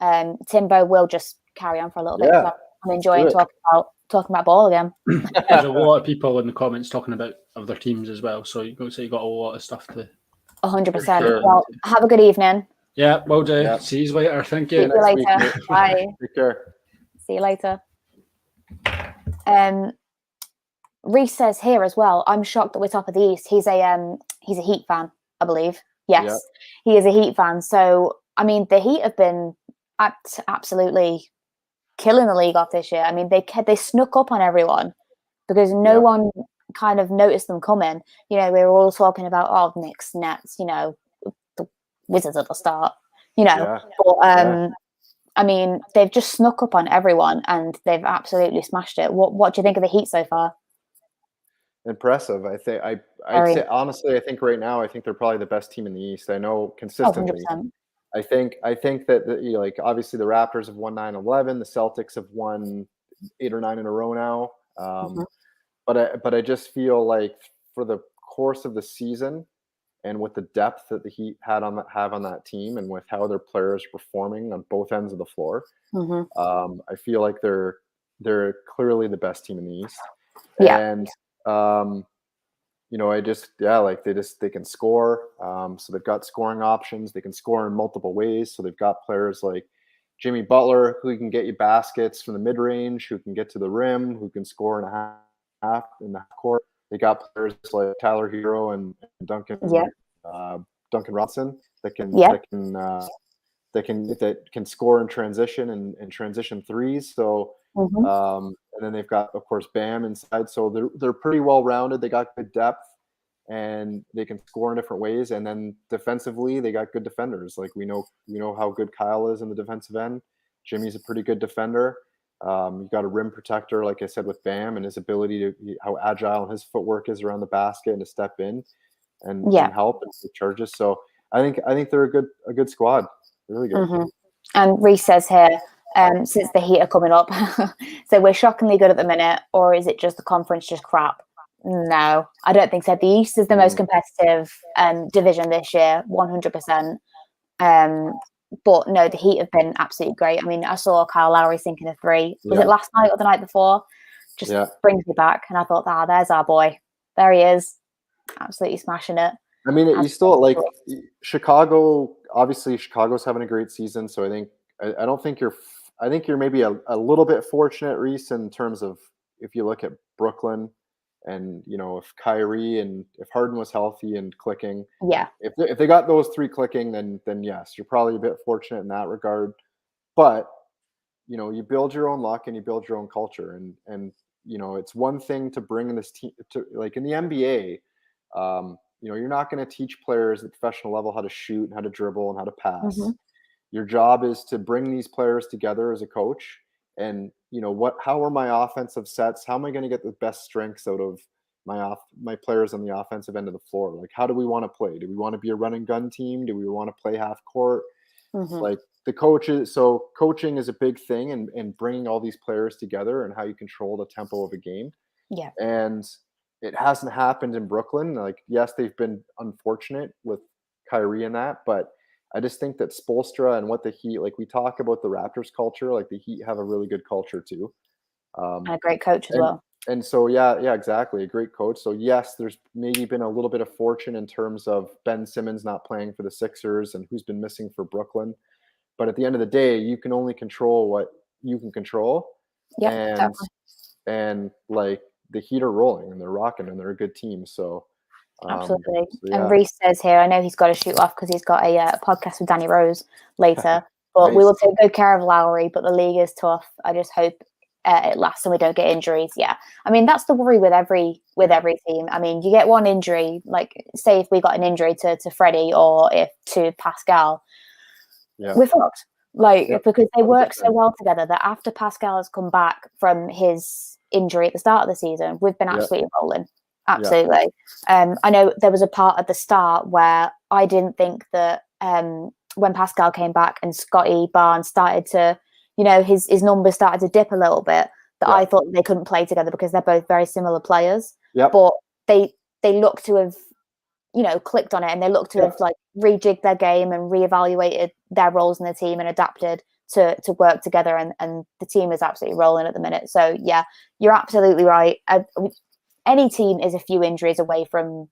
[SPEAKER 1] Timbo will just carry on for a little bit. I'm enjoying talking about ball again.
[SPEAKER 2] There's a lot of people in the comments talking about other teams as well, so you got a lot of stuff to.
[SPEAKER 1] 100%. Sure. Well, have a good evening.
[SPEAKER 2] Yeah, will do. Yeah. See you later. Thank you.
[SPEAKER 1] See you later. Bye.
[SPEAKER 3] Take care.
[SPEAKER 1] See you later. Reese says here as well, I'm shocked that we're top of the East. He's a Heat fan, I believe. Yes, he is a Heat fan. So, I mean, the Heat have been absolutely killing the league off this year. I mean, they snuck up on everyone because no one kind of noticed them coming. We were all talking about, Knicks, Nets, the Wizards at the start, But, I mean, they've just snuck up on everyone and they've absolutely smashed it. What do you think of the Heat so far?
[SPEAKER 3] Impressive. I'd say honestly, I think right now, I think they're probably the best team in the East. I know consistently.
[SPEAKER 1] 100%.
[SPEAKER 3] I think that obviously the Raptors have won 9-11, the Celtics have won 8 or 9 in a row now. But I just feel like for the course of the season and with the depth that the Heat have on that team and with how their players are performing on both ends of the floor, I feel like they're clearly the best team in the East. And they can score. So they've got scoring options. They can score in multiple ways. So they've got players like Jimmy Butler, who can get you baskets from the mid range, who can get to the rim, who can score in a half in the court. They got players like Tyler Hero and Duncan Robinson that can score in transition and transition threes. So. And then they've got, of course, Bam inside. So they're pretty well rounded. They got good depth and they can score in different ways. And then defensively, they got good defenders. Like we know how good Kyle is in the defensive end. Jimmy's a pretty good defender. You've got a rim protector, like I said, with Bam and his ability to how agile his footwork is around the basket and to step in and help and take charges. So I think they're a good squad. Really good.
[SPEAKER 1] And Reese says here, since the Heat are coming up, so we're shockingly good at the minute, or is it just the conference just crap? No, I don't think so. The East is the most competitive division this year, 100%. But no, the Heat have been absolutely great. I mean, I saw Kyle Lowry sinking a 3. Was it last night or the night before? Just brings me back, and I thought, there's our boy. There he is, absolutely smashing it.
[SPEAKER 3] I mean, you still like Chicago. Obviously, Chicago's having a great season, so I think you're maybe a little bit fortunate, Reese, in terms of if you look at Brooklyn and, if Kyrie and if Harden was healthy and clicking.
[SPEAKER 1] Yeah.
[SPEAKER 3] If they got those 3 clicking, then yes, you're probably a bit fortunate in that regard. But, you build your own luck and you build your own culture. And it's one thing to bring this team to, like in the NBA, you're not going to teach players at the professional level how to shoot and how to dribble and how to pass. Your job is to bring these players together as a coach and, how are my offensive sets? How am I going to get the best strengths out of my players on the offensive end of the floor? Like, how do we want to play? Do we want to be a run and gun team? Do we want to play half court? Like the coaches. So coaching is a big thing and bringing all these players together and how you control the tempo of a game.
[SPEAKER 1] Yeah.
[SPEAKER 3] And it hasn't happened in Brooklyn. Like, yes, they've been unfortunate with Kyrie and that, but I just think that Spoelstra and what the Heat, like we talk about the Raptors culture, like the Heat have a really good culture too.
[SPEAKER 1] And a great coach as well.
[SPEAKER 3] And so, yeah, exactly. A great coach. So yes, there's maybe been a little bit of fortune in terms of Ben Simmons not playing for the Sixers and who's been missing for Brooklyn. But at the end of the day, you can only control what you can control.
[SPEAKER 1] Yeah,
[SPEAKER 3] and like the Heat are rolling and they're rocking and they're a good team. So
[SPEAKER 1] absolutely.
[SPEAKER 3] So, yeah.
[SPEAKER 1] And Reese says here, I know he's got to shoot off because he's got a podcast with Danny Rose later. But
[SPEAKER 3] Nice.
[SPEAKER 1] we will take good care of Lowry. But the league is tough. I just hope it lasts and we don't get injuries. Yeah, I mean that's the worry with every team. I mean, you get one injury, like say if we got an injury to Freddie or if to Pascal, we're fucked. Because they work so well together that after Pascal has come back from his injury at the start of the season, we've been absolutely rolling. Absolutely. I know there was a part at the start where I didn't think that when Pascal came back and Scotty Barnes started to, his numbers started to dip a little bit, that I thought they couldn't play together because they're both very similar players. But they look to have, clicked on it, and they look to have like rejigged their game and reevaluated their roles in the team and adapted to work together. And the team is absolutely rolling at the minute. So yeah, you're absolutely right. Any team is a few injuries away from,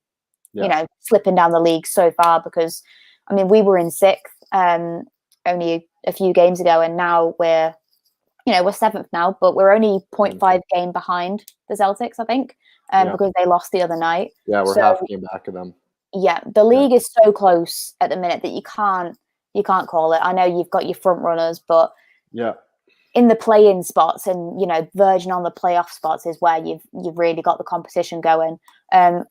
[SPEAKER 1] slipping down the league so far, because I mean, we were in 6th only a few games ago, and now we're 7th now, but we're only 0.5 game behind the Celtics, I think, because they lost the other night.
[SPEAKER 3] Yeah, we're half a game back of them.
[SPEAKER 1] Yeah, the league is so close at the minute that you can't call it. I know you've got your front runners, but in the play-in spots and verging on the playoff spots is where you've really got the competition going.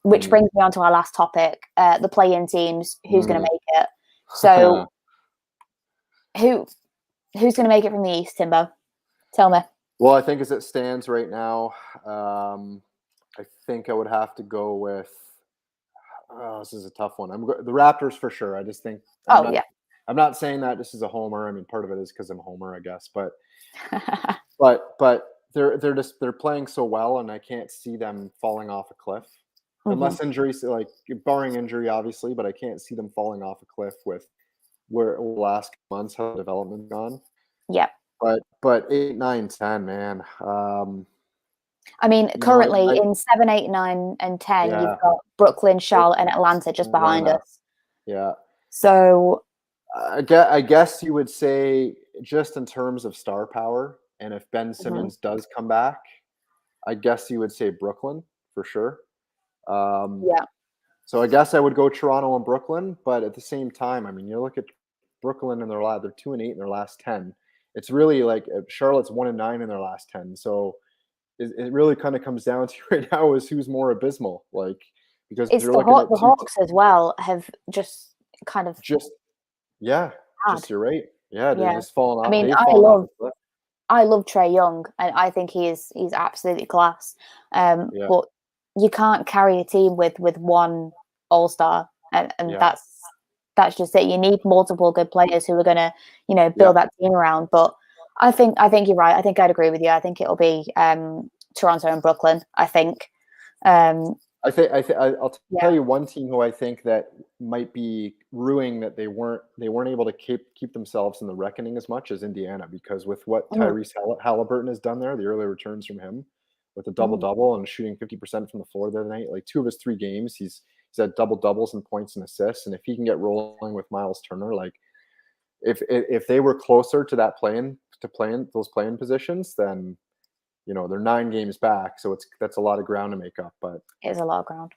[SPEAKER 1] Which brings me on to our last topic: the play-in teams. Who's going to make it? So, who's going to make it from the East, Timbo? Tell me.
[SPEAKER 3] Well, I think as it stands right now, I think I would have to go with. This is a tough one. The Raptors for sure. I just think. I'm not saying that just as a homer. I mean, part of it is because I'm a homer, I guess. But but they're playing so well, and I can't see them falling off a cliff unless injuries, like barring injury, obviously. But I can't see them falling off a cliff with where the last months how the development's gone.
[SPEAKER 1] Yeah.
[SPEAKER 3] But 8, 9, 10, man.
[SPEAKER 1] I mean, currently in 7, 8, 9, and 10, you've got Brooklyn, Charlotte, and Atlanta just behind us.
[SPEAKER 3] Yeah.
[SPEAKER 1] So
[SPEAKER 3] I guess you would say, just in terms of star power, and if Ben Simmons does come back, I guess you would say Brooklyn for sure. So I guess I would go Toronto and Brooklyn, but at the same time, I mean, you look at Brooklyn and they're 2-8 in their last 10. It's really like Charlotte's 1-9 in their last 10. So it really kind of comes down to right now is who's more abysmal, like because
[SPEAKER 1] it's the Hawks as well have just kind of
[SPEAKER 3] you're right. Yeah, they're just falling off.
[SPEAKER 1] I mean, I love Trae Young, and I think he's absolutely class. But you can't carry a team with one all-star, and that's just it. You need multiple good players who are going to build that team around. But I think you're right. I think I'd agree with you. I think it'll be Toronto and Brooklyn. I think.
[SPEAKER 3] I'll tell you one team who I think that might be ruining that they weren't able to keep themselves in the reckoning as much as Indiana, because with what Tyrese Halliburton has done there, the early returns from him with a double-double and shooting 50% from the floor the other night, like 2 of his 3 games, he's had double-doubles in points and assists. And if he can get rolling with Miles Turner, like if they were closer to that playing those playing positions, then they're 9 games back, so that's a lot of ground to make up. But
[SPEAKER 1] it is a lot of ground.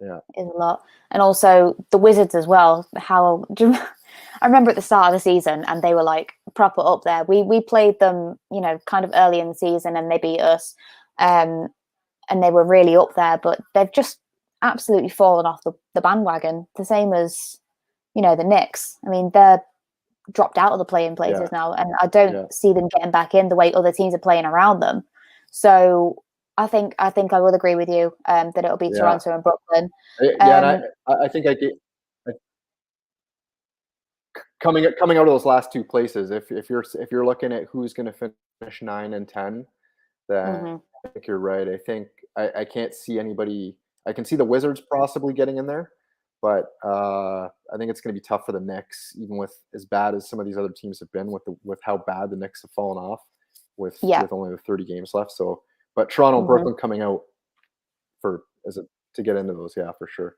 [SPEAKER 3] Yeah,
[SPEAKER 1] it is a lot. And also the Wizards as well. I remember at the start of the season, and they were like proper up there. We played them, kind of early in the season, and they beat us, and they were really up there. But they've just absolutely fallen off the bandwagon. The same as the Knicks. I mean, they're dropped out of the play-in places now, and I don't see them getting back in the way other teams are playing around them. So I think I would agree with you that it'll be Toronto and Brooklyn.
[SPEAKER 3] And I think coming out of those last 2 places, if you're looking at who's going to finish 9 and 10, then I think you're right. I think I can't see anybody. I can see the Wizards possibly getting in there, but I think it's going to be tough for the Knicks, even with as bad as some of these other teams have been, with how bad the Knicks have fallen off with only the 30 games left. So, but Toronto, Brooklyn coming out to get into those, yeah, for sure.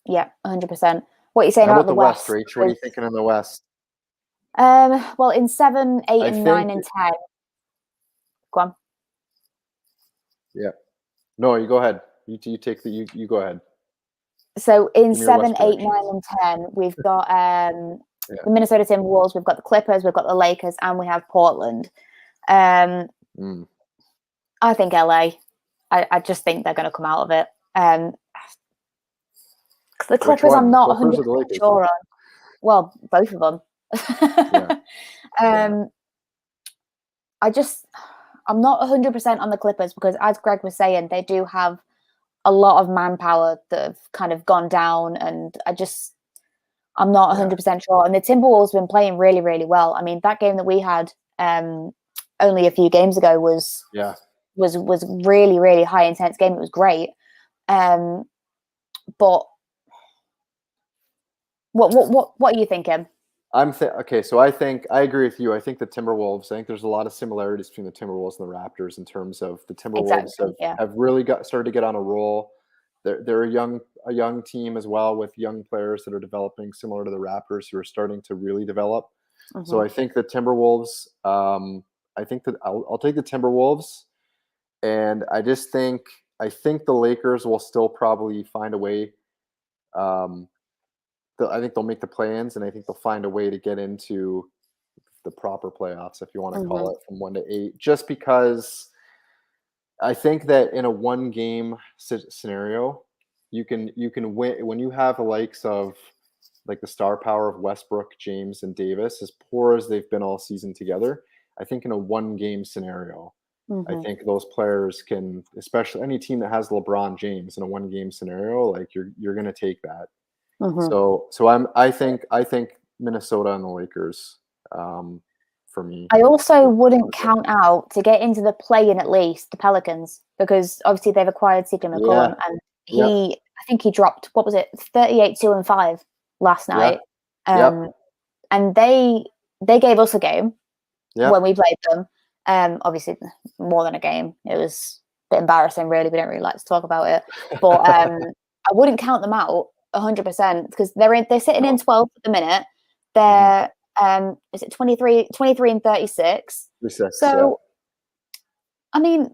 [SPEAKER 1] Yeah, 100%. What are you saying about the West?
[SPEAKER 3] Rach? What are you thinking in the West?
[SPEAKER 1] Well, in 7, 8, and 9 and 10. Go on.
[SPEAKER 3] Yeah. No, you go ahead. You take you go ahead.
[SPEAKER 1] So in 7, 8, 9, and 10, we've got the Minnesota Timberwolves, we've got the Clippers, we've got the Lakers, and we have Portland. I think LA. I just think they're going to come out of it. The Clippers, I'm not 100% sure on. Well, both of them. I'm not 100% on the Clippers because, as Greg was saying, they do have a lot of manpower that have kind of gone down, and I'm not 100% sure. And the Timberwolves have been playing really, really well. I mean, that game that we had only a few games ago was really, really high intense game. It was great. But what are you thinking?
[SPEAKER 3] Okay, so I agree with you. I think the Timberwolves, I think there's a lot of similarities between the Timberwolves and the Raptors in terms of the Timberwolves have really started to get on a roll. They're a young team as well, with young players that are developing, similar to the Raptors, who are starting to really develop. So I think the Timberwolves, I'll take the Timberwolves, and I think the Lakers will still probably find a way. I think they'll make the play-ins, and I think they'll find a way to get into the proper playoffs, if you want to call it, from 1 to 8. Just because I think that in a one-game scenario, you can win when you have the likes of like the star power of Westbrook, James, and Davis, as poor as they've been all season together. I think in a one-game scenario, I think those players can, especially any team that has LeBron James in a one-game scenario, like you're going to take that. So I think Minnesota and the Lakers for me.
[SPEAKER 1] I also wouldn't count out, to get into the play-in at least, the Pelicans, because obviously they've acquired CJ McCollum, and I think he dropped, what was it, 38, 2 and 5 last night. And they gave us a game when we played them. Obviously more than a game. It was a bit embarrassing, really. We don't really like to talk about it, but I wouldn't count them out 100% because they're sitting in 12th at the minute. They're is it 23 and 36? So I mean,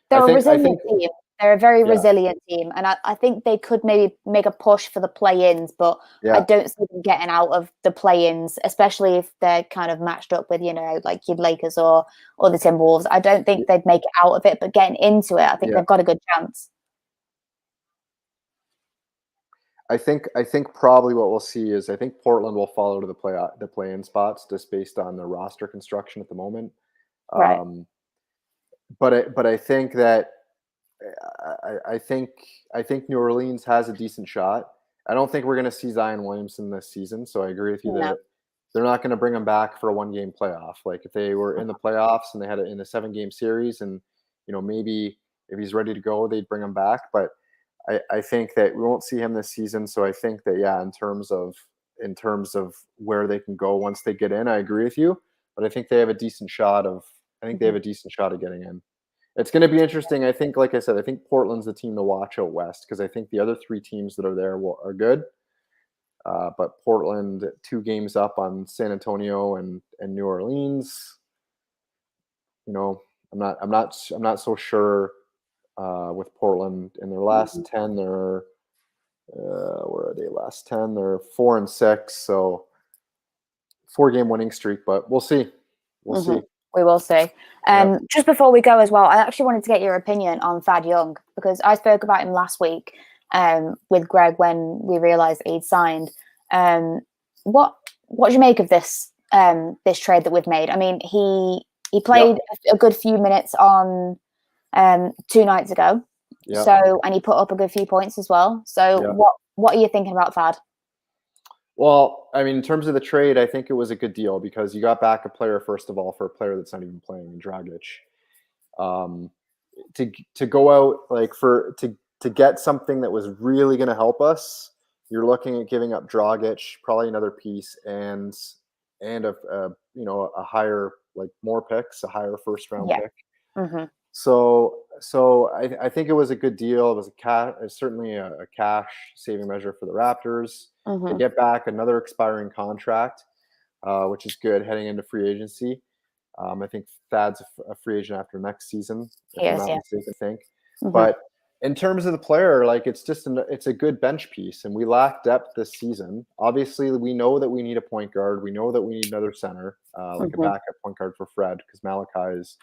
[SPEAKER 1] they're a resilient team. They're a very resilient team, and I think they could maybe make a push for the play-ins, but I don't see them getting out of the play-ins, especially if they're kind of matched up with, like your Lakers or the Timberwolves. I don't think they'd make it out of it, but getting into it, I think they've got a good chance.
[SPEAKER 3] I think probably what we'll see is I think Portland will follow to the play-in spots just based on their roster construction at the moment.
[SPEAKER 1] Right.
[SPEAKER 3] But I think that I think New Orleans has a decent shot. I don't think we're going to see Zion Williamson this season, so I agree with you that they're not going to bring him back for a one-game playoff. Like if they were in the playoffs and they had it in a 7-game series, and maybe if he's ready to go, they'd bring him back. But I think that we won't see him this season. So I think that in terms of where they can go once they get in, I agree with you. But I think they have a decent shot of getting in. It's going to be interesting. I think, like I said, I think Portland's the team to watch out west because I think the other 3 teams that are there are good. But Portland 2 games up on San Antonio and New Orleans. I'm not so sure with Portland in their last 10. They're where are they? Last 10, they're 4 and 6. So 4-game winning streak, but we'll see. We'll see.
[SPEAKER 1] We will see. Just before we go as well, I actually wanted to get your opinion on Thad Young because I spoke about him last week with Greg when we realized he'd signed. What do you make of this trade that we've made? I mean, he played a good few minutes on 2 nights ago. So, and he put up a good few points as well. So what are you thinking about Thad?
[SPEAKER 3] Well, I mean, in terms of the trade, I think it was a good deal because you got back a player, first of all, for a player that's not even playing, Dragic. To go out to get something that was really going to help us, you're looking at giving up Dragic, probably another piece, and a higher, like more picks, a higher first round pick.
[SPEAKER 1] Mm-hmm.
[SPEAKER 3] So I think it was a good deal. It was certainly a cash saving measure for the Raptors.
[SPEAKER 1] Mm-hmm.
[SPEAKER 3] They get back another expiring contract, which is good heading into free agency. I think Thad's a free agent after next season, if I'm not mistaken, I think.
[SPEAKER 1] Mm-hmm.
[SPEAKER 3] But in terms of the player, like it's a good bench piece, and we lack depth this season. Obviously, we know that we need a point guard. We know that we need another center, like a backup point guard for Fred, because Malachi is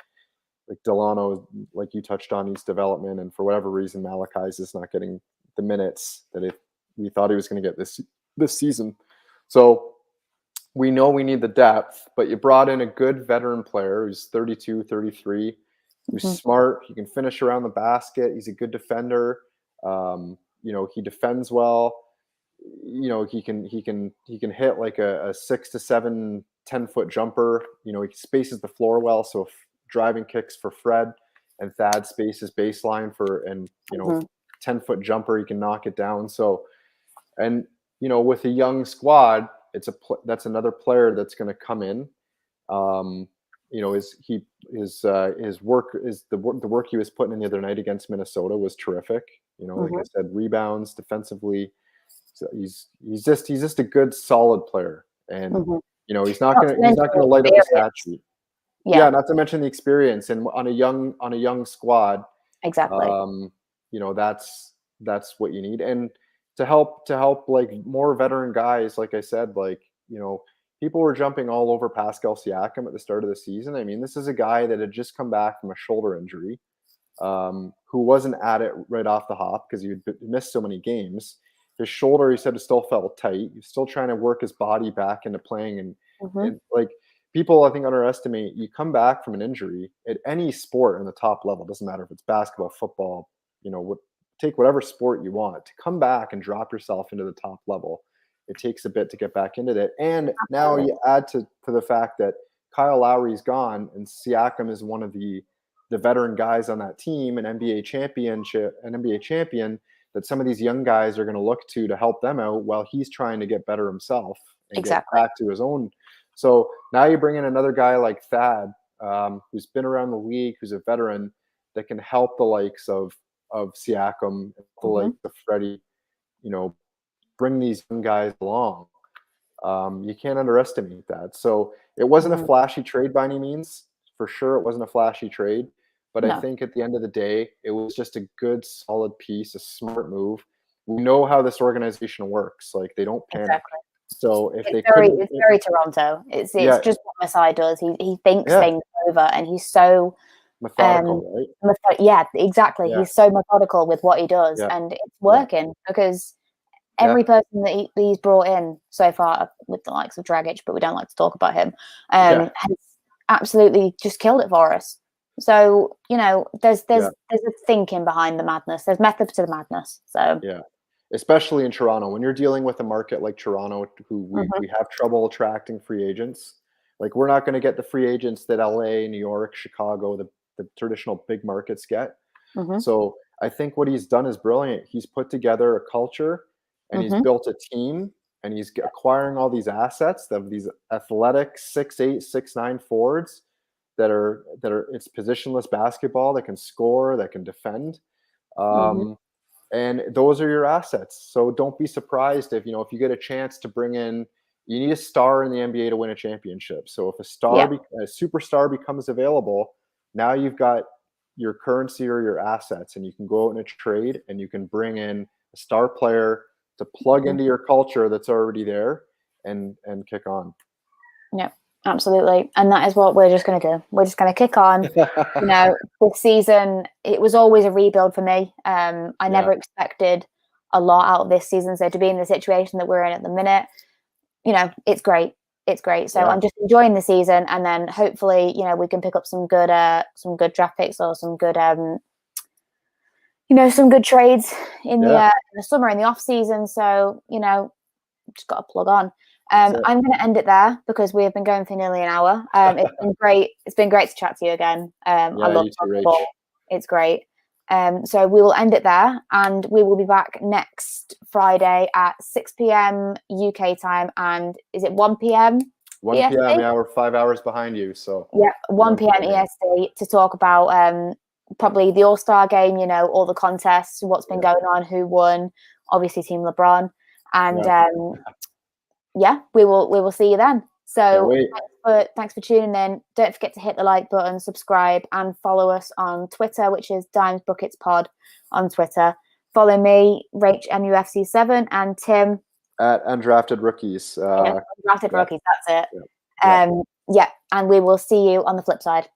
[SPEAKER 3] like Delano, like you touched on, needs development, and for whatever reason, Malachi is just not getting the minutes that we thought he was going to get this season. So we know we need the depth, but you brought in a good veteran player who's 32, 33, who's smart. He can finish around the basket. He's a good defender. He defends well. He can hit like a 6 to 7, 10-foot jumper. He spaces the floor well. So if driving kicks for Fred and Thad spaces baseline 10-foot jumper, he can knock it down. So, and with a young squad, that's another player that's going to come in. The work he was putting in the other night against Minnesota was terrific. Like I said, rebounds, defensively. So he's just a good, solid player, and he's not gonna light up the stat sheet. Yeah, not to mention the experience, and on a young squad.
[SPEAKER 1] Exactly.
[SPEAKER 3] That's what you need, and to help like more veteran guys, like I said, people were jumping all over Pascal Siakam at the start of the season. I mean, this is a guy that had just come back from a shoulder injury, who wasn't at it right off the hop because he had missed so many games. His shoulder, he said, it still felt tight. He's still trying to work his body back into playing, and like people, I think, underestimate. You come back from an injury at any sport in the top level. Doesn't matter if it's basketball, football. Take whatever sport you want, to come back and drop yourself into the top level. It takes a bit to get back into that. And now you add to the fact that Kyle Lowry's gone and Siakam is one of the veteran guys on that team, an NBA champion that some of these young guys are going to look to help them out while he's trying to get better himself and get back to his own. So now you bring in another guy like Thad, who's been around the league, who's a veteran that can help the likes of Siakam, the likes of Freddie, bring these young guys along. You can't underestimate that. So it wasn't a flashy trade by any means. For sure, it wasn't a flashy trade. But I think at the end of the day, it was just a good, solid piece, a smart move. We know how this organization works. Like, they don't panic.
[SPEAKER 1] Exactly.
[SPEAKER 3] So if
[SPEAKER 1] it's very Toronto. It's just what Masai does. He thinks things over, and he's so
[SPEAKER 3] methodical, right?
[SPEAKER 1] Yeah, exactly. Yeah. He's so methodical with what he does, and it's working because every person that he's brought in so far, with the likes of Dragic, but we don't like to talk about him, has absolutely just killed it for us. So there's a thinking behind the madness. There's method to the madness. So
[SPEAKER 3] especially in Toronto, when you're dealing with a market like Toronto, who we have trouble attracting free agents. Like, we're not going to get the free agents that LA, New York, Chicago, the traditional big markets get. So I think what he's done is brilliant. He's put together a culture, and he's built a team, and he's acquiring all these assets of these athletic 6'8", 6'9" forwards that are it's positionless basketball that can score, that can defend. And those are your assets. So don't be surprised if you get a chance to bring in. You need a star in the NBA to win a championship. So if a superstar becomes available, now you've got your currency or your assets, and you can go out in a trade, and you can bring in a star player to plug into your culture that's already there and kick on.
[SPEAKER 1] Yeah, absolutely. And that is what we're just going to do. We're just going to kick on. This season, it was always a rebuild for me. I never expected a lot out of this season. So to be in the situation that we're in at the minute, it's great. It's great. So I'm just enjoying the season, and then hopefully, we can pick up some good draft picks or some good, some good trades in the summer, in the off season. So, just got to plug on. I'm going to end it there because we have been going for nearly an hour. It's been great. It's been great to chat to you again. I love basketball. It's great. So we will end it there, and we will be back next Friday at 6 p.m. UK time. And is it 1 p.m.?
[SPEAKER 3] 1
[SPEAKER 1] EST?
[SPEAKER 3] p.m. Yeah, we're 5 hours behind you. So
[SPEAKER 1] yeah, 1 p.m. EST to talk about probably the All-Star game, you know, all the contests, what's been going on, who won, obviously Team LeBron. And we will see you then. So thanks for tuning in. Don't forget to hit the like button, subscribe, and follow us on Twitter, which is Dimes Buckets Pod on Twitter. Follow me, Rach MUFC7, and Tim
[SPEAKER 3] at Undrafted Rookies.
[SPEAKER 1] Undrafted Rookies, that's it. And we will see you on the flip side.